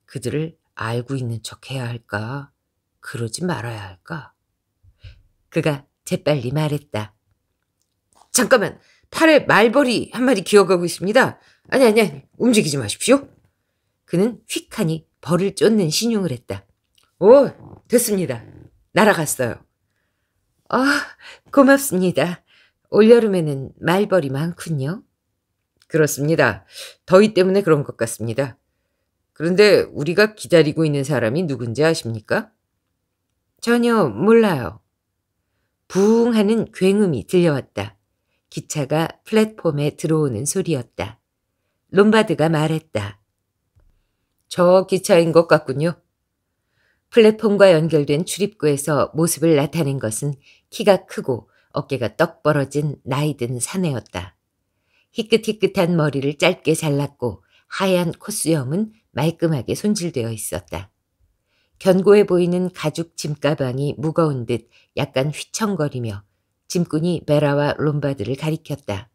그들을 알고 있는 척 해야 할까? 그러지 말아야 할까? 그가 재빨리 말했다. 잠깐만, 팔에 말벌이 한 마리 기어가고 있습니다. 아니, 움직이지 마십시오. 그는 휙하니 벌을 쫓는 신용을 했다. 오, 됐습니다. 날아갔어요. 고맙습니다. 올여름에는 말벌이 많군요. 그렇습니다. 더위 때문에 그런 것 같습니다. 그런데 우리가 기다리고 있는 사람이 누군지 아십니까? 전혀 몰라요. 부웅 하는 굉음이 들려왔다. 기차가 플랫폼에 들어오는 소리였다. 롬바드가 말했다. 저 기차인 것 같군요. 플랫폼과 연결된 출입구에서 모습을 나타낸 것은 키가 크고 어깨가 떡 벌어진 나이든 사내였다. 희끗희끗한 머리를 짧게 잘랐고 하얀 콧수염은 말끔하게 손질되어 있었다. 견고해 보이는 가죽 짐가방이 무거운 듯 약간 휘청거리며 짐꾼이 베라와 롬바드를 가리켰다.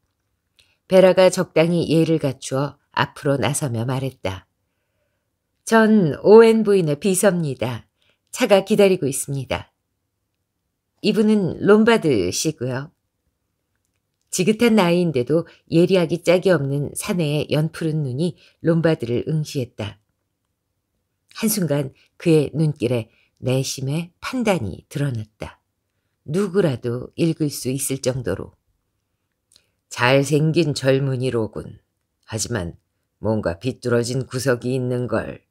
베라가 적당히 예를 갖추어 앞으로 나서며 말했다. 전 오웬 부인의 비서입니다. 차가 기다리고 있습니다. 이분은 롬바드 씨고요. 지긋한 나이인데도 예리하기 짝이 없는 사내의 연푸른 눈이 롬바드를 응시했다. 한순간 그의 눈길에 내심의 판단이 드러났다. 누구라도 읽을 수 있을 정도로. 잘생긴 젊은이로군. 하지만 뭔가 비뚤어진 구석이 있는걸.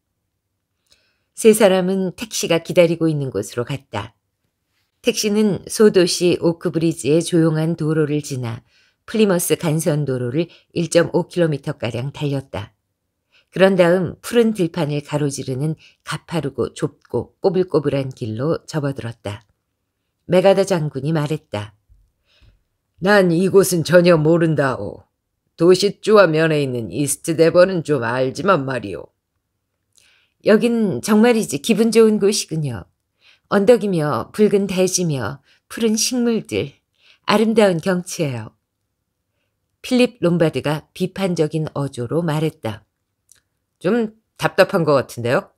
세 사람은 택시가 기다리고 있는 곳으로 갔다. 택시는 소도시 오크브리지의 조용한 도로를 지나 플리머스 간선도로를 1.5km가량 달렸다. 그런 다음 푸른 들판을 가로지르는 가파르고 좁고 꼬불꼬불한 길로 접어들었다. 메가더 장군이 말했다. 난 이곳은 전혀 모른다오. 도시주와 면에 있는 이스트 데번은 좀 알지만 말이오. 여긴 정말이지 기분 좋은 곳이군요. 언덕이며 붉은 대지며 푸른 식물들, 아름다운 경치예요. 필립 롬바드가 비판적인 어조로 말했다. 좀 답답한 것 같은데요?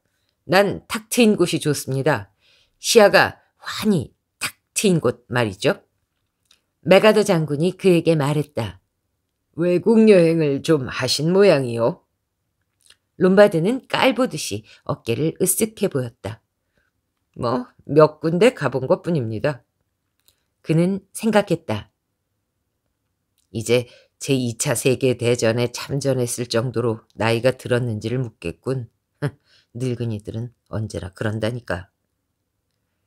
난 탁 트인 곳이 좋습니다. 시야가 환히 탁 트인 곳 말이죠. 메가더 장군이 그에게 말했다. 외국 여행을 좀 하신 모양이요. 롬바드는 깔보듯이 어깨를 으쓱해 보였다. 몇 군데 가본 것뿐입니다. 그는 생각했다. 이제 제2차 세계대전에 참전했을 정도로 나이가 들었는지를 묻겠군. 늙은이들은 언제나 그런다니까.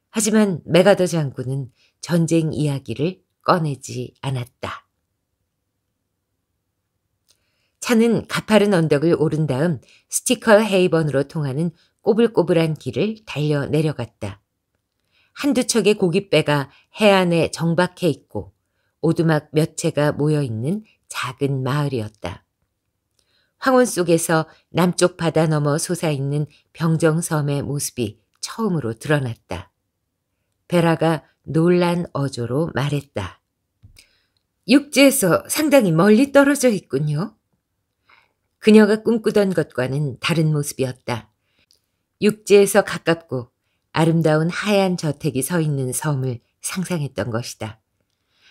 하지만 메가더 장군은 전쟁 이야기를 꺼내지 않았다. 차는 가파른 언덕을 오른 다음 스티컬 헤이번으로 통하는 꼬불꼬불한 길을 달려 내려갔다. 한두 척의 고깃배가 해안에 정박해 있고 오두막 몇 채가 모여있는 작은 마을이었다. 황혼 속에서 남쪽 바다 너머 솟아있는 병정섬의 모습이 처음으로 드러났다. 베라가 놀란 어조로 말했다. 육지에서 상당히 멀리 떨어져 있군요. 그녀가 꿈꾸던 것과는 다른 모습이었다. 육지에서 가깝고 아름다운 하얀 저택이 서 있는 섬을 상상했던 것이다.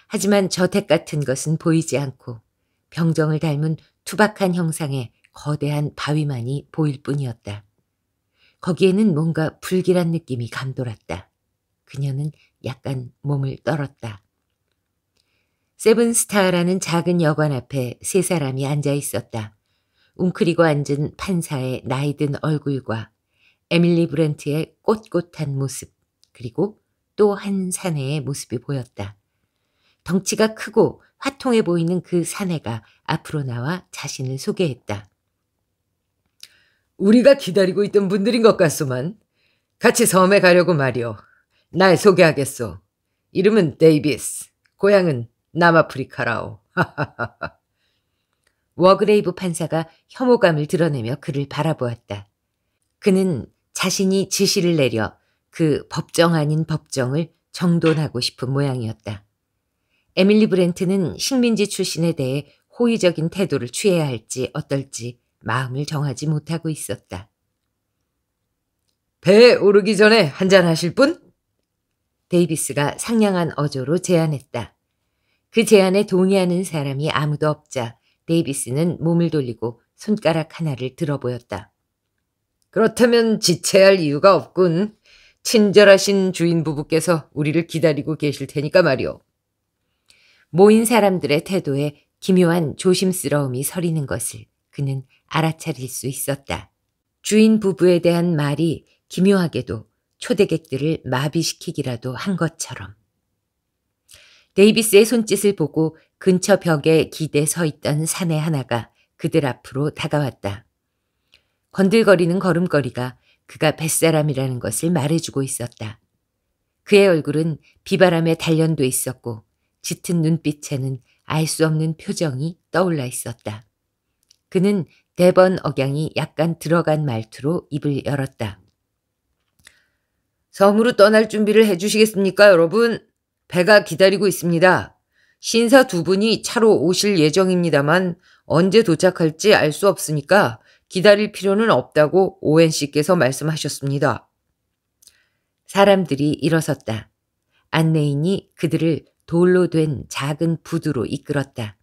하지만 저택 같은 것은 보이지 않고 병정을 닮은 투박한 형상의 거대한 바위만이 보일 뿐이었다. 거기에는 뭔가 불길한 느낌이 감돌았다. 그녀는 약간 몸을 떨었다. 세븐스타라는 작은 여관 앞에 세 사람이 앉아 있었다. 웅크리고 앉은 판사의 나이든 얼굴과 에밀리 브렌트의 꼿꼿한 모습, 그리고 또 한 사내의 모습이 보였다. 덩치가 크고 화통해 보이는 그 사내가 앞으로 나와 자신을 소개했다. 우리가 기다리고 있던 분들인 것 같소만. 같이 섬에 가려고 말이오. 날 소개하겠소. 이름은 데이비스. 고향은 남아프리카라오. 워그레이브 판사가 혐오감을 드러내며 그를 바라보았다. 그는 자신이 지시를 내려 그 법정 아닌 법정을 정돈하고 싶은 모양이었다. 에밀리 브렌트는 식민지 출신에 대해 호의적인 태도를 취해야 할지 어떨지 마음을 정하지 못하고 있었다. 배에 오르기 전에 한잔 하실 분? 데이비스가 상냥한 어조로 제안했다. 그 제안에 동의하는 사람이 아무도 없자 데이비스는 몸을 돌리고 손가락 하나를 들어보였다. 그렇다면 지체할 이유가 없군. 친절하신 주인 부부께서 우리를 기다리고 계실 테니까 말이오. 모인 사람들의 태도에 기묘한 조심스러움이 서리는 것을 그는 알아차릴 수 있었다. 주인 부부에 대한 말이 기묘하게도 초대객들을 마비시키기라도 한 것처럼. 데이비스의 손짓을 보고 근처 벽에 기대 서 있던 사내 하나가 그들 앞으로 다가왔다. 건들거리는 걸음걸이가 그가 뱃사람이라는 것을 말해주고 있었다. 그의 얼굴은 비바람에 단련돼 있었고 짙은 눈빛에는 알 수 없는 표정이 떠올라 있었다. 그는 대번 억양이 약간 들어간 말투로 입을 열었다. 섬으로 떠날 준비를 해주시겠습니까, 여러분? 배가 기다리고 있습니다. 신사 두 분이 차로 오실 예정입니다만 언제 도착할지 알 수 없으니까 기다릴 필요는 없다고 오웬 씨께서 말씀하셨습니다. 사람들이 일어섰다. 안내인이 그들을 돌로 된 작은 부두로 이끌었다.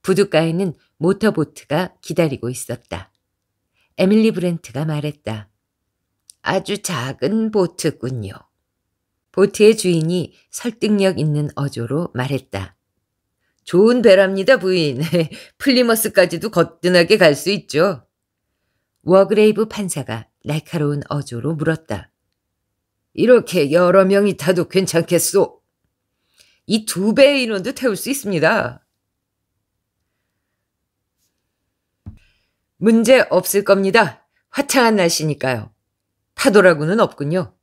부두가에는 모터보트가 기다리고 있었다. 에밀리 브렌트가 말했다. 아주 작은 보트군요. 보트의 주인이 설득력 있는 어조로 말했다. 좋은 배랍니다, 부인. 플리머스까지도 거뜬하게 갈 수 있죠. 워그레이브 판사가 날카로운 어조로 물었다. 이렇게 여러 명이 타도 괜찮겠소? 이 2배의 인원도 태울 수 있습니다. 문제 없을 겁니다. 화창한 날씨니까요. 파도라고는 없군요.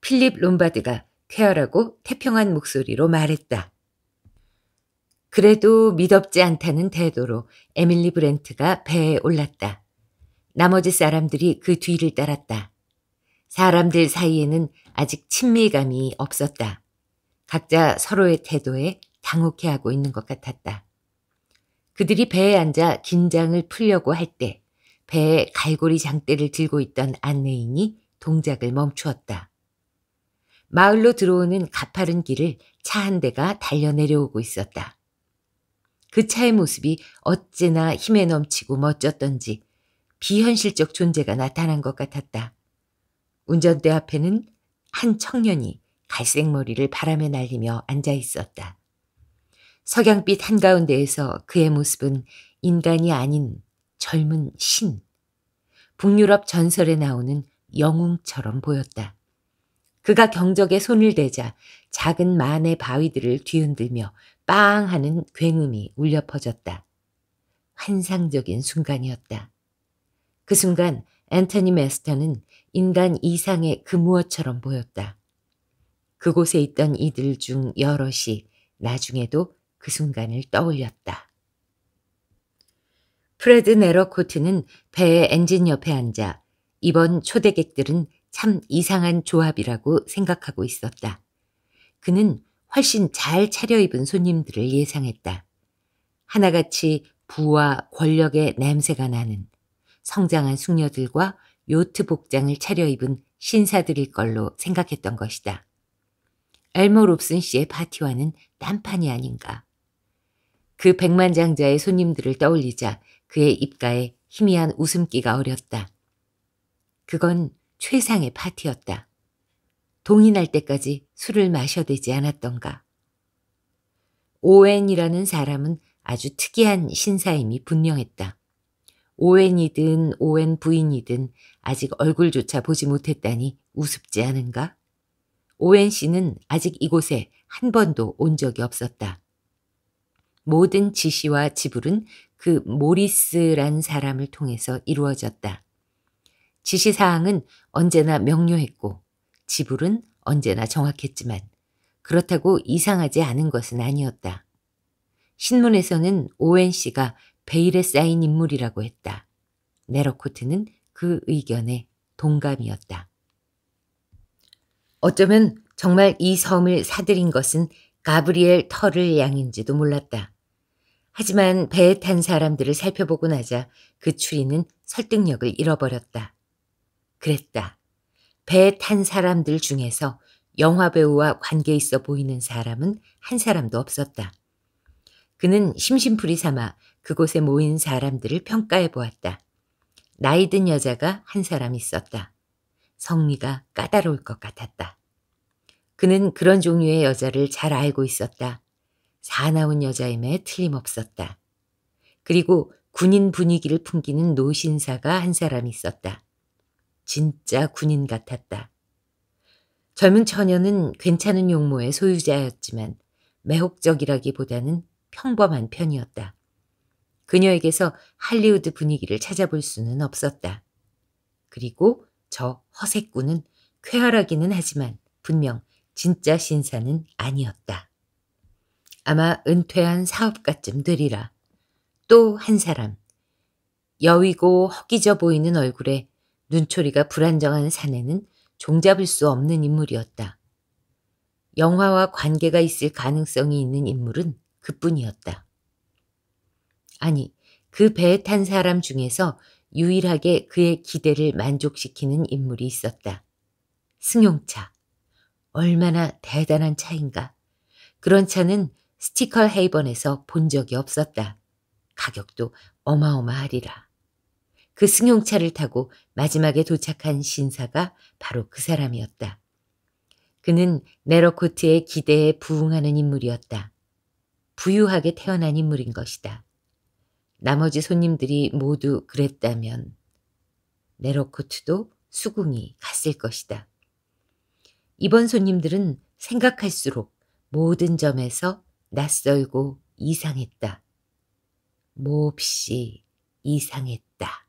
필립 롬바드가 쾌활하고 태평한 목소리로 말했다. 그래도 미덥지 않다는 태도로 에밀리 브렌트가 배에 올랐다. 나머지 사람들이 그 뒤를 따랐다. 사람들 사이에는 아직 친밀감이 없었다. 각자 서로의 태도에 당혹해하고 있는 것 같았다. 그들이 배에 앉아 긴장을 풀려고 할 때 배에 갈고리 장대를 들고 있던 안내인이 동작을 멈추었다. 마을로 들어오는 가파른 길을 차 한 대가 달려 내려오고 있었다. 그 차의 모습이 어찌나 힘에 넘치고 멋졌던지 비현실적 존재가 나타난 것 같았다. 운전대 앞에는 한 청년이 갈색 머리를 바람에 날리며 앉아 있었다. 석양빛 한가운데에서 그의 모습은 인간이 아닌 젊은 신, 북유럽 전설에 나오는 영웅처럼 보였다. 그가 경적에 손을 대자 작은 만의 바위들을 뒤흔들며 빵 하는 굉음이 울려 퍼졌다. 환상적인 순간이었다. 그 순간 앤토니 메스터는 인간 이상의 그 무엇처럼 보였다. 그곳에 있던 이들 중 여럿이 나중에도 그 순간을 떠올렸다. 프레드 네러코트는 배의 엔진 옆에 앉아 이번 초대객들은 참 이상한 조합이라고 생각하고 있었다. 그는 훨씬 잘 차려입은 손님들을 예상했다. 하나같이 부와 권력의 냄새가 나는 성장한 숙녀들과 요트 복장을 차려입은 신사들일 걸로 생각했던 것이다. 엘머 롭슨 씨의 파티와는 딴판이 아닌가. 그 백만장자의 손님들을 떠올리자 그의 입가에 희미한 웃음기가 어렸다. 그건 최상의 파티였다. 동이 날 때까지 술을 마셔대지 않았던가. 오웬이라는 사람은 아주 특이한 신사임이 분명했다. 오웬이든 오웬 부인이든 아직 얼굴조차 보지 못했다니 우습지 않은가? 오웬 씨는 아직 이곳에 한 번도 온 적이 없었다. 모든 지시와 지불은 그 모리스란 사람을 통해서 이루어졌다. 지시사항은 언제나 명료했고 지불은 언제나 정확했지만 그렇다고 이상하지 않은 것은 아니었다. 신문에서는 오웬 씨가 베일에 쌓인 인물이라고 했다. 네러코트는 그 의견에 동감이었다. 어쩌면 정말 이 섬을 사들인 것은 가브리엘 터를 양인지도 몰랐다. 하지만 배에 탄 사람들을 살펴보고 나자 그 추리는 설득력을 잃어버렸다. 그랬다. 배에 탄 사람들 중에서 영화배우와 관계 있어 보이는 사람은 한 사람도 없었다. 그는 심심풀이 삼아 그곳에 모인 사람들을 평가해 보았다. 나이든 여자가 한 사람 있었다. 성미가 까다로울 것 같았다. 그는 그런 종류의 여자를 잘 알고 있었다. 사나운 여자임에 틀림없었다. 그리고 군인 분위기를 풍기는 노신사가 한 사람 있었다. 진짜 군인 같았다. 젊은 처녀는 괜찮은 용모의 소유자였지만 매혹적이라기보다는 평범한 편이었다. 그녀에게서 할리우드 분위기를 찾아볼 수는 없었다. 그리고 저 허세꾼은 쾌활하기는 하지만 분명 진짜 신사는 아니었다. 아마 은퇴한 사업가쯤 되리라. 또 한 사람. 여위고 허기져 보이는 얼굴에 눈초리가 불안정한 사내는 종잡을 수 없는 인물이었다. 영화와 관계가 있을 가능성이 있는 인물은 그뿐이었다. 아니, 그 배에 탄 사람 중에서 유일하게 그의 기대를 만족시키는 인물이 있었다. 승용차. 얼마나 대단한 차인가. 그런 차는 스티컬 헤이번에서 본 적이 없었다. 가격도 어마어마하리라. 그 승용차를 타고 마지막에 도착한 신사가 바로 그 사람이었다. 그는 네러코트의 기대에 부응하는 인물이었다. 부유하게 태어난 인물인 것이다. 나머지 손님들이 모두 그랬다면 네러코트도 수긍이 갔을 것이다. 이번 손님들은 생각할수록 모든 점에서 낯설고 이상했다. 몹시 이상했다.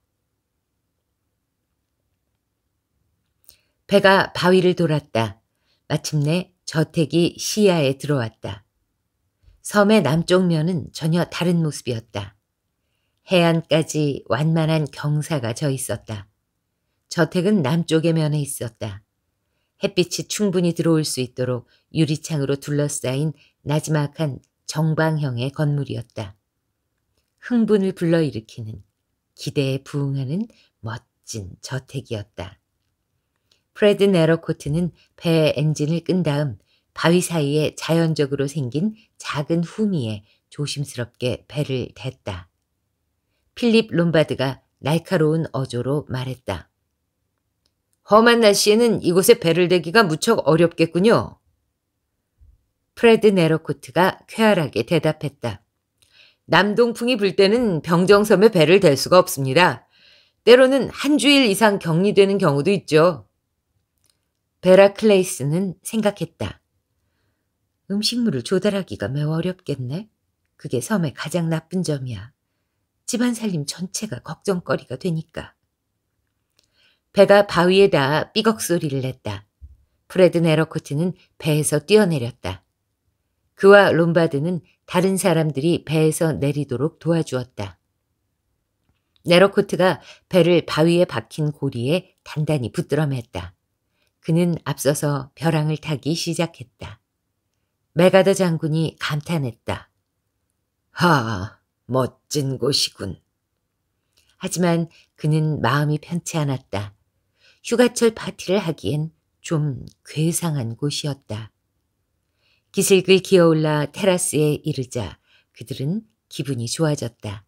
배가 바위를 돌았다. 마침내 저택이 시야에 들어왔다. 섬의 남쪽 면은 전혀 다른 모습이었다. 해안까지 완만한 경사가 져 있었다. 저택은 남쪽의 면에 있었다. 햇빛이 충분히 들어올 수 있도록 유리창으로 둘러싸인 나지막한 정방형의 건물이었다. 흥분을 불러일으키는 기대에 부응하는 멋진 저택이었다. 프레드 네러코트는 배의 엔진을 끈 다음 바위 사이에 자연적으로 생긴 작은 후미에 조심스럽게 배를 댔다. 필립 롬바드가 날카로운 어조로 말했다. 험한 날씨에는 이곳에 배를 대기가 무척 어렵겠군요. 프레드 네러코트가 쾌활하게 대답했다. 남동풍이 불 때는 병정섬에 배를 댈 수가 없습니다. 때로는 한 주일 이상 격리되는 경우도 있죠. 베라클레이스는 생각했다. 음식물을 조달하기가 매우 어렵겠네. 그게 섬의 가장 나쁜 점이야. 집안 살림 전체가 걱정거리가 되니까. 배가 바위에 닿아 삐걱 소리를 냈다. 프레드 네러코트는 배에서 뛰어내렸다. 그와 롬바드는 다른 사람들이 배에서 내리도록 도와주었다. 네로코트가 배를 바위에 박힌 고리에 단단히 붙들어맸다. 그는 앞서서 벼랑을 타기 시작했다. 메가더 장군이 감탄했다. 하, 멋진 곳이군. 하지만 그는 마음이 편치 않았다. 휴가철 파티를 하기엔 좀 괴상한 곳이었다. 기슬글 기어올라 테라스에 이르자 그들은 기분이 좋아졌다.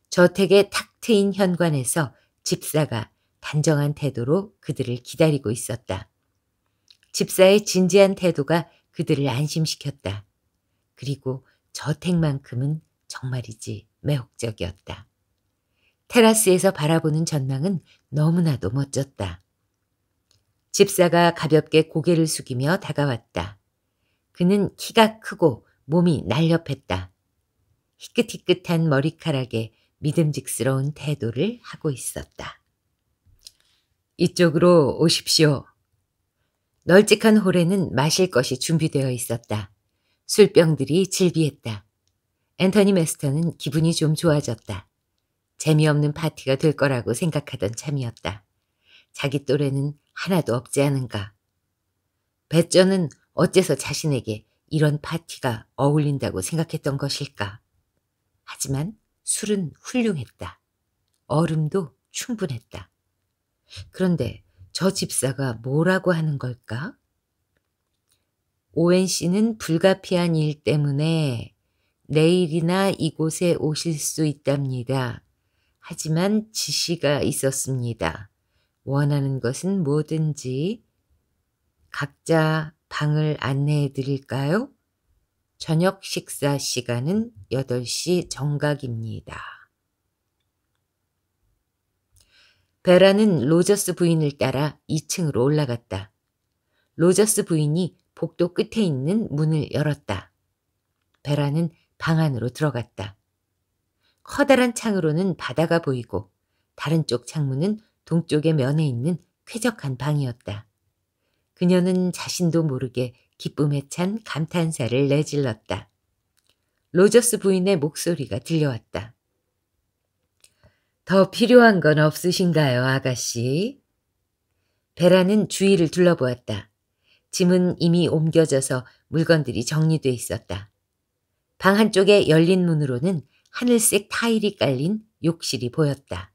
저택의 탁 트인 현관에서 집사가 단정한 태도로 그들을 기다리고 있었다. 집사의 진지한 태도가 그들을 안심시켰다. 그리고 저택만큼은 정말이지 매혹적이었다. 테라스에서 바라보는 전망은 너무나도 멋졌다. 집사가 가볍게 고개를 숙이며 다가왔다. 그는 키가 크고 몸이 날렵했다. 희끗희끗한 머리카락에 믿음직스러운 태도를 하고 있었다. 이쪽으로 오십시오. 널찍한 홀에는 마실 것이 준비되어 있었다. 술병들이 질비했다. 앤터니 메스터는 기분이 좀 좋아졌다. 재미없는 파티가 될 거라고 생각하던 참이었다. 자기 또래는 하나도 없지 않은가. 배쩌는 어째서 자신에게 이런 파티가 어울린다고 생각했던 것일까. 하지만 술은 훌륭했다. 얼음도 충분했다. 그런데 저 집사가 뭐라고 하는 걸까? 오웬 씨는 불가피한 일 때문에 내일이나 이곳에 오실 수 있답니다. 하지만 지시가 있었습니다. 원하는 것은 뭐든지 각자 방을 안내해 드릴까요? 저녁 식사 시간은 8시 정각입니다. 베라는 로저스 부인을 따라 2층으로 올라갔다. 로저스 부인이 복도 끝에 있는 문을 열었다. 베라는 방 안으로 들어갔다. 커다란 창으로는 바다가 보이고 다른 쪽 창문은 동쪽의 면에 있는 쾌적한 방이었다. 그녀는 자신도 모르게 기쁨에 찬 감탄사를 내질렀다. 로저스 부인의 목소리가 들려왔다. 더 필요한 건 없으신가요, 아가씨? 베라는 주위를 둘러보았다. 짐은 이미 옮겨져서 물건들이 정리돼 있었다. 방 한쪽에 열린 문으로는 하늘색 타일이 깔린 욕실이 보였다.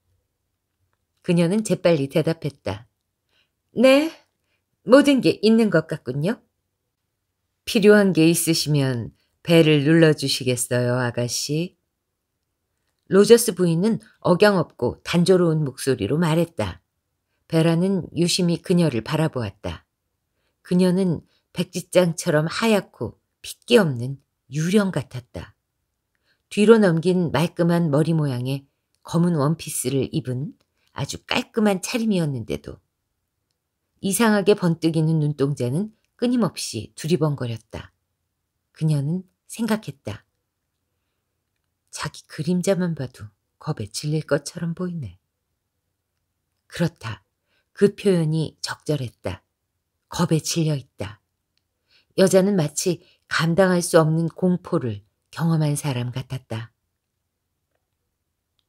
그녀는 재빨리 대답했다. 네, 모든 게 있는 것 같군요. 필요한 게 있으시면 벨을 눌러주시겠어요, 아가씨? 로저스 부인은 억양없고 단조로운 목소리로 말했다. 베라는 유심히 그녀를 바라보았다. 그녀는 백지장처럼 하얗고 핏기 없는 유령 같았다. 뒤로 넘긴 말끔한 머리 모양의 검은 원피스를 입은 아주 깔끔한 차림이었는데도 이상하게 번뜩이는 눈동자는 끊임없이 두리번거렸다. 그녀는 생각했다. 자기 그림자만 봐도 겁에 질릴 것처럼 보이네. 그렇다. 그 표현이 적절했다. 겁에 질려 있다. 여자는 마치 감당할 수 없는 공포를 경험한 사람 같았다.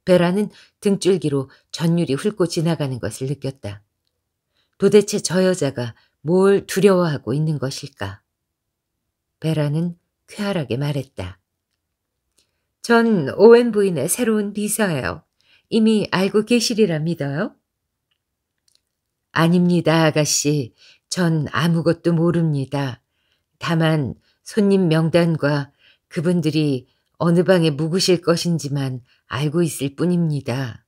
베라는 등줄기로 전율이 훑고 지나가는 것을 느꼈다. 도대체 저 여자가 뭘 두려워하고 있는 것일까? 베라는 쾌활하게 말했다. 전 오웬 부인의 새로운 비서예요. 이미 알고 계시리라 믿어요? 아닙니다, 아가씨. 전 아무것도 모릅니다. 다만 손님 명단과 그분들이 어느 방에 묵으실 것인지만 알고 있을 뿐입니다.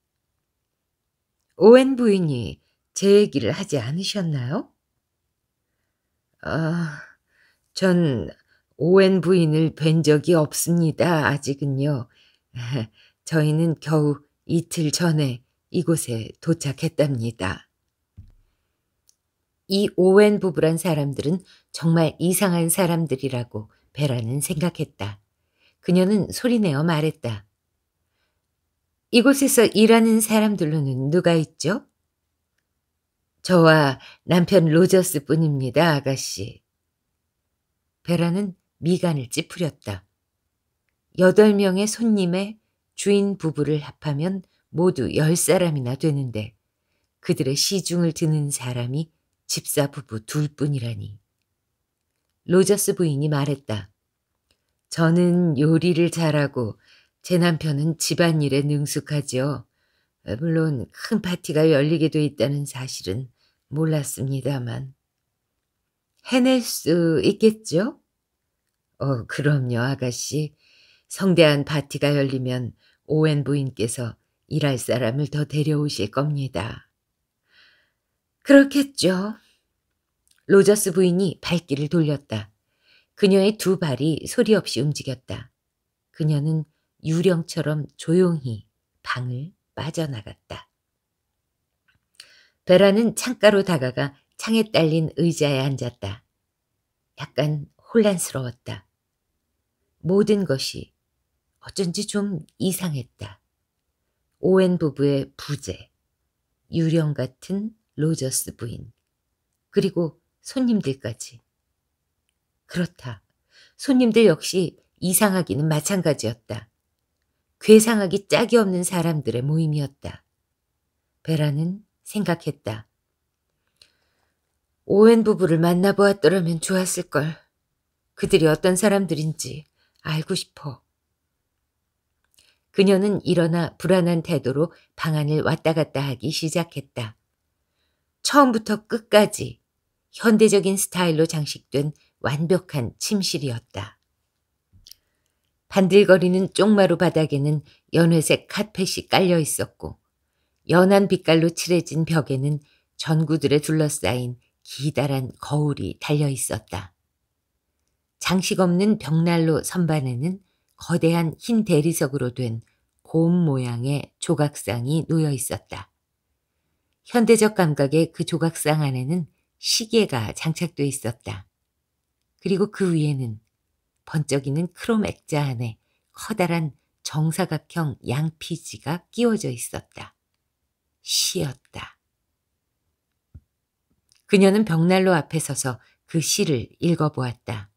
오웬 부인이 제 얘기를 하지 않으셨나요? 전 오웬 부인을 뵌 적이 없습니다. 아직은요. 저희는 겨우 이틀 전에 이곳에 도착했답니다. 이 오웬 부부란 사람들은 정말 이상한 사람들이라고 베라는 생각했다. 그녀는 소리내어 말했다. 이곳에서 일하는 사람들로는 누가 있죠? 저와 남편 로저스 뿐입니다, 아가씨. 베라는 미간을 찌푸렸다. 8명의 손님의 주인 부부를 합하면 모두 10사람이나 되는데 그들의 시중을 드는 사람이 집사 부부 둘뿐이라니. 로저스 부인이 말했다. 저는 요리를 잘하고 제 남편은 집안일에 능숙하지요. 물론 큰 파티가 열리게 돼 있다는 사실은 몰랐습니다만. 해낼 수 있겠죠? 그럼요, 아가씨. 성대한 파티가 열리면 오웬 부인께서 일할 사람을 더 데려오실 겁니다. 그렇겠죠. 로저스 부인이 발길을 돌렸다. 그녀의 두 발이 소리 없이 움직였다. 그녀는 유령처럼 조용히 방을 빠져나갔다. 베라는 창가로 다가가 창에 딸린 의자에 앉았다. 약간 혼란스러웠다. 모든 것이 어쩐지 좀 이상했다. 오웬 부부의 부재, 유령 같은 로저스 부인, 그리고 손님들까지. 그렇다. 손님들 역시 이상하기는 마찬가지였다. 괴상하기 짝이 없는 사람들의 모임이었다. 베라는 생각했다. 오웬 부부를 만나보았더라면 좋았을걸. 그들이 어떤 사람들인지 알고 싶어. 그녀는 일어나 불안한 태도로 방 안을 왔다 갔다 하기 시작했다. 처음부터 끝까지 현대적인 스타일로 장식된 완벽한 침실이었다. 반들거리는 쪽마루 바닥에는 연회색 카펫이 깔려 있었고 연한 빛깔로 칠해진 벽에는 전구들에 둘러싸인 기다란 거울이 달려 있었다. 장식 없는 벽난로 선반에는 거대한 흰 대리석으로 된 곰 모양의 조각상이 놓여 있었다. 현대적 감각의 그 조각상 안에는 시계가 장착돼 있었다. 그리고 그 위에는 번쩍이는 크롬 액자 안에 커다란 정사각형 양피지가 끼워져 있었다. 시였다. 그녀는 벽난로 앞에 서서 그 시를 읽어보았다.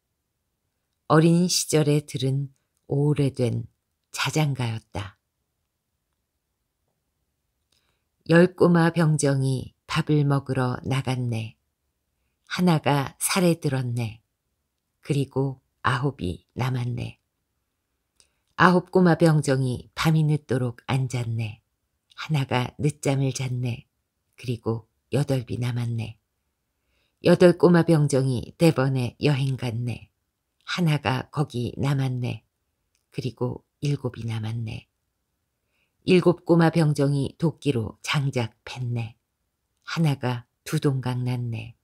어린 시절에 들은 오래된 자장가였다. 10 꼬마 병정이 밥을 먹으러 나갔네. 하나가 살에 들었네. 그리고 9이 남았네. 9 꼬마 병정이 밤이 늦도록 앉았네. 하나가 늦잠을 잤네. 그리고 8이 남았네. 8 꼬마 병정이 대번에 여행 갔네. 하나가 거기 남았네. 그리고 7이 남았네. 7 꼬마 병정이 도끼로 장작 팼네. 하나가 두 동강 났네.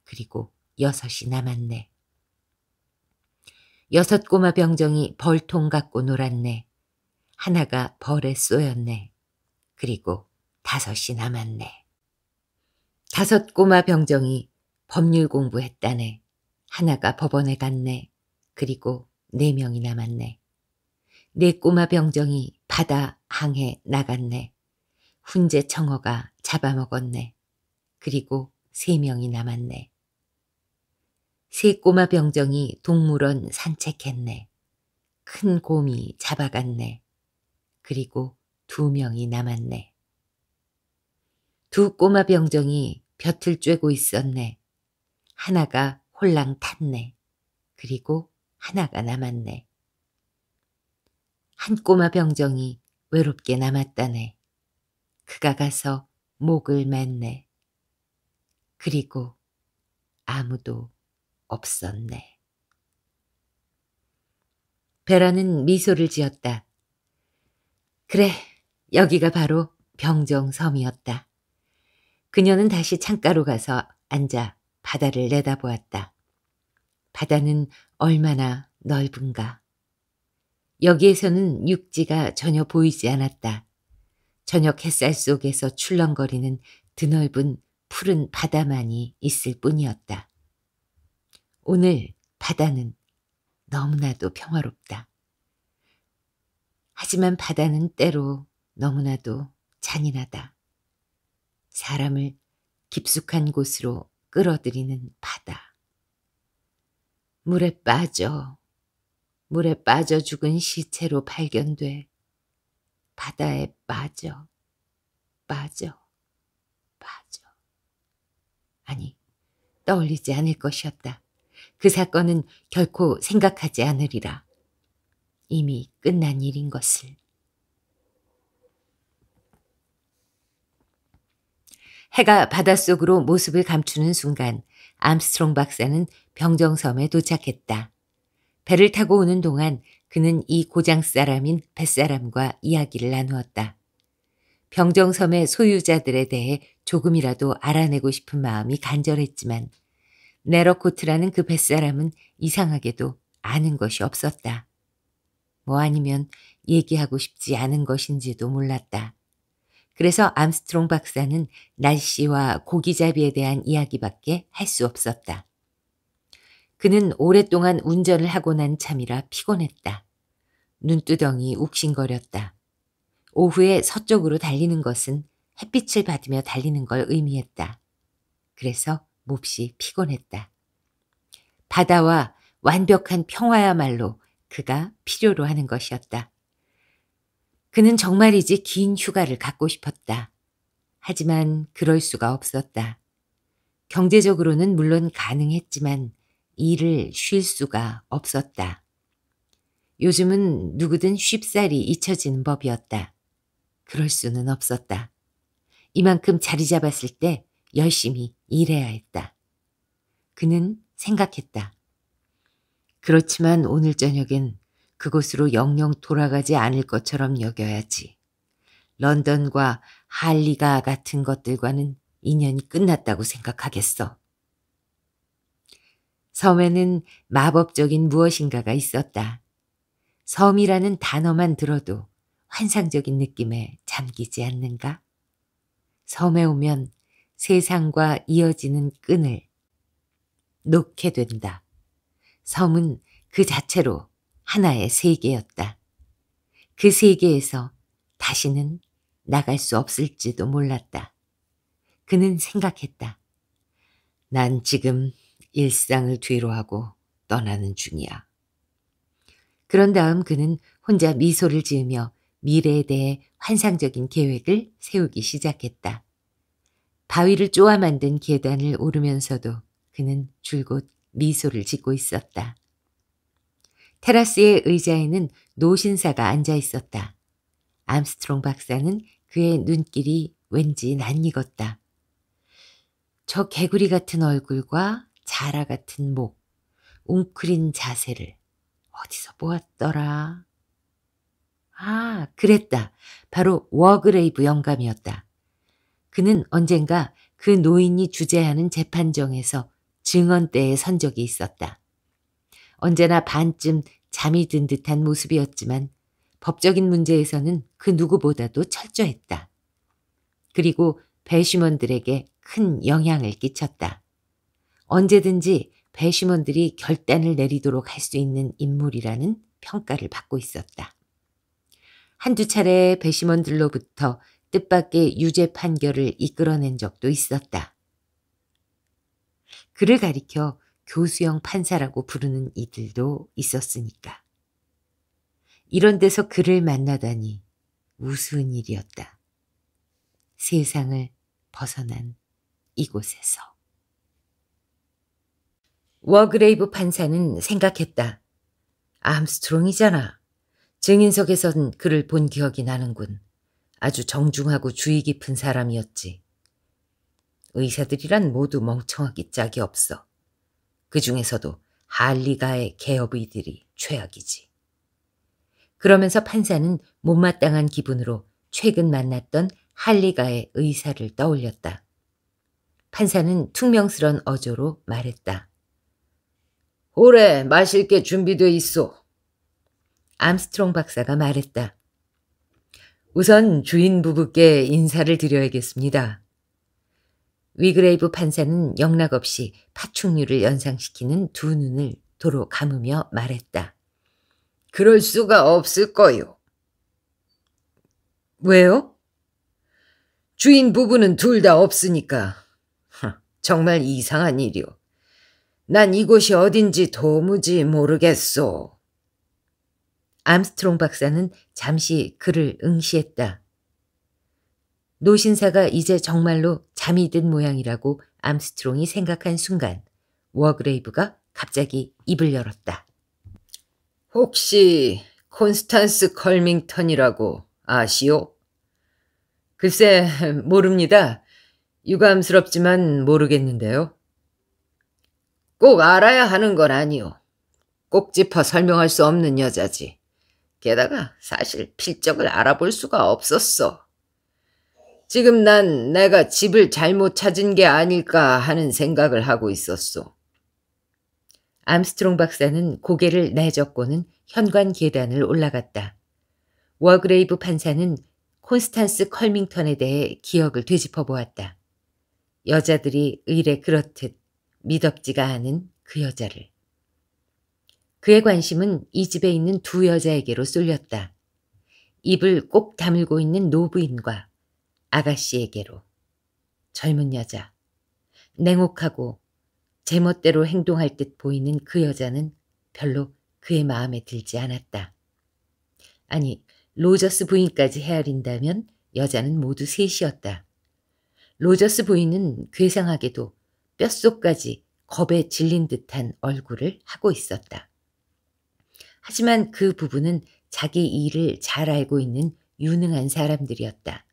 그리고 6이 남았네. 6 꼬마 병정이 벌통 갖고 놀았네. 하나가 벌에 쏘였네. 그리고 5이 남았네. 5 꼬마 병정이 법률 공부했다네. 하나가 법원에 갔네. 그리고 4명이 남았네. 4 꼬마 병정이 바다 항해 나갔네. 훈제 청어가 잡아먹었네. 그리고 3명이 남았네. 3 꼬마 병정이 동물원 산책했네. 큰 곰이 잡아갔네. 그리고 2명이 남았네. 2 꼬마 병정이 벼틀 쬐고 있었네. 하나가 홀랑 탔네. 그리고 하나가 남았네. 1 꼬마 병정이 외롭게 남았다네. 그가 가서 목을 맸네. 그리고 아무도 없었네. 베라는 미소를 지었다. 그래, 여기가 바로 병정섬이었다. 그녀는 다시 창가로 가서 앉아 바다를 내다보았다. 바다는 얼마나 넓은가. 여기에서는 육지가 전혀 보이지 않았다. 저녁 햇살 속에서 출렁거리는 드넓은 푸른 바다만이 있을 뿐이었다. 오늘 바다는 너무나도 평화롭다. 하지만 바다는 때로 너무나도 잔인하다. 사람을 깊숙한 곳으로 끌어들이는 바다. 물에 빠져. 물에 빠져 죽은 시체로 발견돼. 바다에 빠져. 빠져. 빠져. 아니, 떠올리지 않을 것이었다. 그 사건은 결코 생각하지 않으리라. 이미 끝난 일인 것을. 해가 바닷속으로 모습을 감추는 순간 암스트롱 박사는 병정섬에 도착했다. 배를 타고 오는 동안 그는 이 고장 사람인 뱃사람과 이야기를 나누었다. 병정섬의 소유자들에 대해 조금이라도 알아내고 싶은 마음이 간절했지만 네러코트라는 그 뱃사람은 이상하게도 아는 것이 없었다. 뭐 아니면 얘기하고 싶지 않은 것인지도 몰랐다. 그래서 암스트롱 박사는 날씨와 고기잡이에 대한 이야기밖에 할 수 없었다. 그는 오랫동안 운전을 하고 난 참이라 피곤했다. 눈두덩이 욱신거렸다. 오후에 서쪽으로 달리는 것은 햇빛을 받으며 달리는 걸 의미했다. 그래서 몹시 피곤했다. 바다와 완벽한 평화야말로 그가 필요로 하는 것이었다. 그는 정말이지 긴 휴가를 갖고 싶었다. 하지만 그럴 수가 없었다. 경제적으로는 물론 가능했지만 일을 쉴 수가 없었다. 요즘은 누구든 쉽사리 잊혀지는 법이었다. 그럴 수는 없었다. 이만큼 자리 잡았을 때 열심히 일해야 했다. 그는 생각했다. 그렇지만 오늘 저녁엔 그곳으로 영영 돌아가지 않을 것처럼 여겨야지. 런던과 할리가 같은 것들과는 인연이 끝났다고 생각하겠어. 섬에는 마법적인 무엇인가가 있었다. 섬이라는 단어만 들어도 환상적인 느낌에 잠기지 않는가? 섬에 오면 세상과 이어지는 끈을 놓게 된다. 섬은 그 자체로 하나의 세계였다. 그 세계에서 다시는 나갈 수 없을지도 몰랐다. 그는 생각했다. 난 지금 일상을 뒤로하고 떠나는 중이야. 그런 다음 그는 혼자 미소를 지으며 미래에 대해 환상적인 계획을 세우기 시작했다. 바위를 쪼아 만든 계단을 오르면서도 그는 줄곧 미소를 짓고 있었다. 테라스의 의자에는 노신사가 앉아 있었다. 암스트롱 박사는 그의 눈길이 왠지 낯익었다. 저 개구리 같은 얼굴과 자라 같은 목, 웅크린 자세를 어디서 보았더라? 아, 그랬다. 바로 워그레이브 영감이었다. 그는 언젠가 그 노인이 주재하는 재판정에서 증언대에 선 적이 있었다. 언제나 반쯤 잠이 든 듯한 모습이었지만 법적인 문제에서는 그 누구보다도 철저했다. 그리고 배심원들에게 큰 영향을 끼쳤다. 언제든지 배심원들이 결단을 내리도록 할 수 있는 인물이라는 평가를 받고 있었다. 한두 차례 배심원들로부터 뜻밖의 유죄 판결을 이끌어낸 적도 있었다. 그를 가리켜 교수형 판사라고 부르는 이들도 있었으니까. 이런 데서 그를 만나다니 우스운 일이었다. 세상을 벗어난 이곳에서. 워그레이브 판사는 생각했다. 암스트롱이잖아. 증인석에선 그를 본 기억이 나는군. 아주 정중하고 주의 깊은 사람이었지. 의사들이란 모두 멍청하기 짝이 없어. 그 중에서도 할리가의 개업의들이 최악이지. 그러면서 판사는 못마땅한 기분으로 최근 만났던 할리가의 의사를 떠올렸다. 판사는 퉁명스런 어조로 말했다. 오래 마실 게 준비돼 있소. 암스트롱 박사가 말했다. 우선 주인 부부께 인사를 드려야겠습니다. 위그레이브 판사는 영락없이 파충류를 연상시키는 두 눈을 도로 감으며 말했다. 그럴 수가 없을 거요. 왜요? 주인 부부는 둘 다 없으니까. 정말 이상한 일이오. 난 이곳이 어딘지 도무지 모르겠소. 암스트롱 박사는 잠시 그를 응시했다. 노신사가 이제 정말로 잠이 든 모양이라고 암스트롱이 생각한 순간 워그레이브가 갑자기 입을 열었다. 혹시 콘스탄스 컬밍턴이라고 아시오? 글쎄, 모릅니다. 유감스럽지만 모르겠는데요. 꼭 알아야 하는 건 아니오. 꼭 짚어 설명할 수 없는 여자지. 게다가 사실 필적을 알아볼 수가 없었어. 지금 난 내가 집을 잘못 찾은 게 아닐까 하는 생각을 하고 있었소. 암스트롱 박사는 고개를 내젓고는 현관 계단을 올라갔다. 워그레이브 판사는 콘스탄스 컬밍턴에 대해 기억을 되짚어 보았다. 여자들이 의례 그렇듯 미덥지가 않은 그 여자를. 그의 관심은 이 집에 있는 두 여자에게로 쏠렸다. 입을 꼭 다물고 있는 노부인과 아가씨에게로. 젊은 여자, 냉혹하고 제멋대로 행동할 듯 보이는 그 여자는 별로 그의 마음에 들지 않았다. 아니, 로저스 부인까지 헤아린다면 여자는 모두 셋이었다. 로저스 부인은 괴상하게도 뼛속까지 겁에 질린 듯한 얼굴을 하고 있었다. 하지만 그 부부는 자기 일을 잘 알고 있는 유능한 사람들이었다.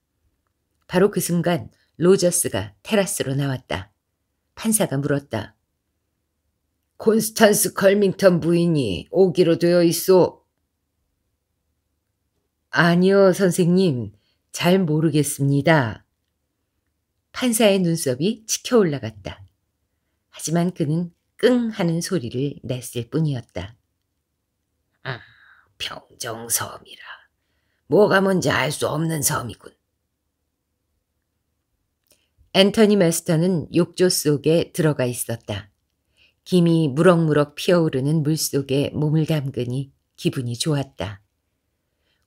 바로 그 순간 로저스가 테라스로 나왔다. 판사가 물었다. 콘스탄스 컬밍턴 부인이 오기로 되어 있소. 아니요, 선생님. 잘 모르겠습니다. 판사의 눈썹이 치켜 올라갔다. 하지만 그는 끙 하는 소리를 냈을 뿐이었다. 평정섬이라. 뭐가 뭔지 알 수 없는 섬이군. 앤터니 메스터는 욕조 속에 들어가 있었다. 김이 무럭무럭 피어오르는 물속에 몸을 담그니 기분이 좋았다.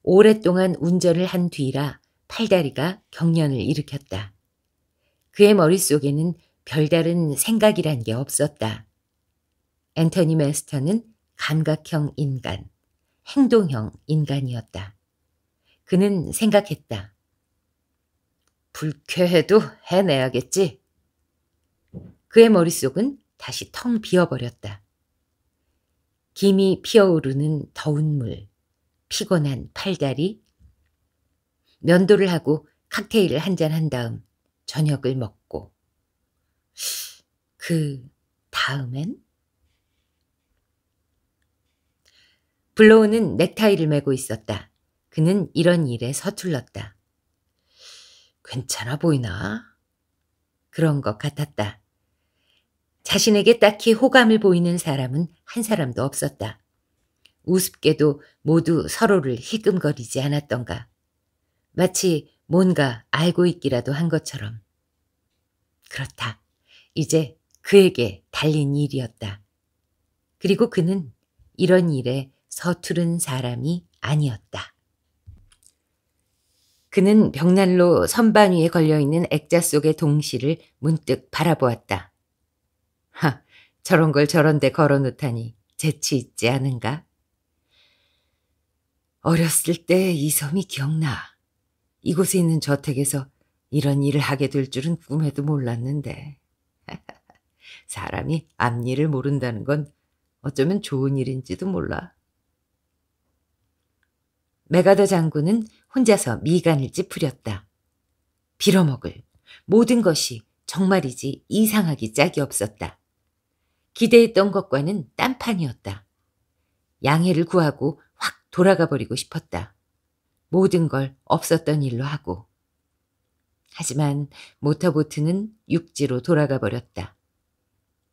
오랫동안 운전을 한 뒤라 팔다리가 경련을 일으켰다. 그의 머릿속에는 별다른 생각이란 게 없었다. 앤터니 메스터는 감각형 인간, 행동형 인간이었다. 그는 생각했다. 불쾌해도 해내야겠지. 그의 머릿속은 다시 텅 비어버렸다. 김이 피어오르는 더운 물, 피곤한 팔다리, 면도를 하고 칵테일을 한잔 한 다음 저녁을 먹고 그 다음엔? 블로우는 넥타이를 메고 있었다. 그는 이런 일에 서툴렀다. 괜찮아 보이나? 그런 것 같았다. 자신에게 딱히 호감을 보이는 사람은 한 사람도 없었다. 우습게도 모두 서로를 희끔거리지 않았던가. 마치 뭔가 알고 있기라도 한 것처럼. 그렇다. 이제 그에게 달린 일이었다. 그리고 그는 이런 일에 서투른 사람이 아니었다. 그는 벽난로 선반 위에 걸려있는 액자 속의 동시를 문득 바라보았다. 하, 저런 걸 저런 데 걸어놓다니 재치 있지 않은가? 어렸을 때 이 섬이 기억나. 이곳에 있는 저택에서 이런 일을 하게 될 줄은 꿈에도 몰랐는데. 사람이 앞일을 모른다는 건 어쩌면 좋은 일인지도 몰라. 메가더 장군은 혼자서 미간을 찌푸렸다. 빌어먹을 모든 것이 정말이지 이상하기 짝이 없었다. 기대했던 것과는 딴판이었다. 양해를 구하고 확 돌아가 버리고 싶었다. 모든 걸 없었던 일로 하고. 하지만 모터보트는 육지로 돌아가 버렸다.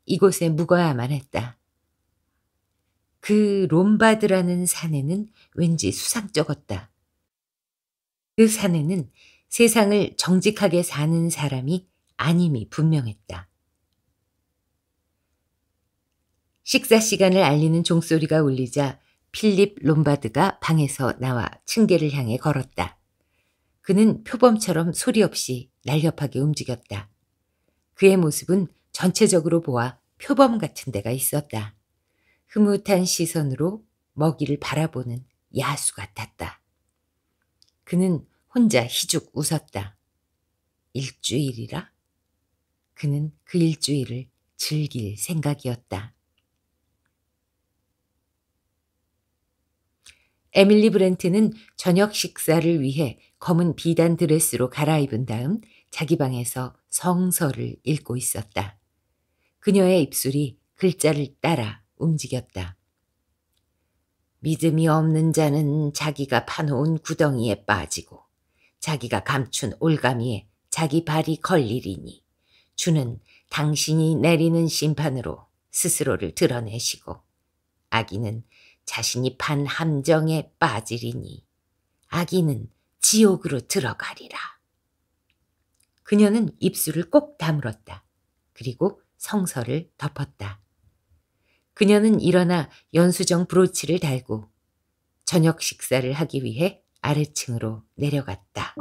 이곳에 묵어야만 했다. 그 롬바드라는 산에는 왠지 수상쩍었다. 그 산에는 세상을 정직하게 사는 사람이 아님이 분명했다. 식사 시간을 알리는 종소리가 울리자 필립 롬바드가 방에서 나와 층계를 향해 걸었다. 그는 표범처럼 소리 없이 날렵하게 움직였다. 그의 모습은 전체적으로 보아 표범 같은 데가 있었다. 흐뭇한 시선으로 먹이를 바라보는 야수 같았다. 그는 혼자 희죽 웃었다. 일주일이라? 그는 그 일주일을 즐길 생각이었다. 에밀리 브렌트는 저녁 식사를 위해 검은 비단 드레스로 갈아입은 다음 자기 방에서 성서를 읽고 있었다. 그녀의 입술이 글자를 따라 움직였다. 믿음이 없는 자는 자기가 파놓은 구덩이에 빠지고 자기가 감춘 올가미에 자기 발이 걸리리니 주는 당신이 내리는 심판으로 스스로를 드러내시고 악인은 자신이 판 함정에 빠지리니 악인은 지옥으로 들어가리라. 그녀는 입술을 꼭 다물었다. 그리고 성서를 덮었다. 그녀는 일어나 연수정 브로치를 달고 저녁 식사를 하기 위해 아래층으로 내려갔다.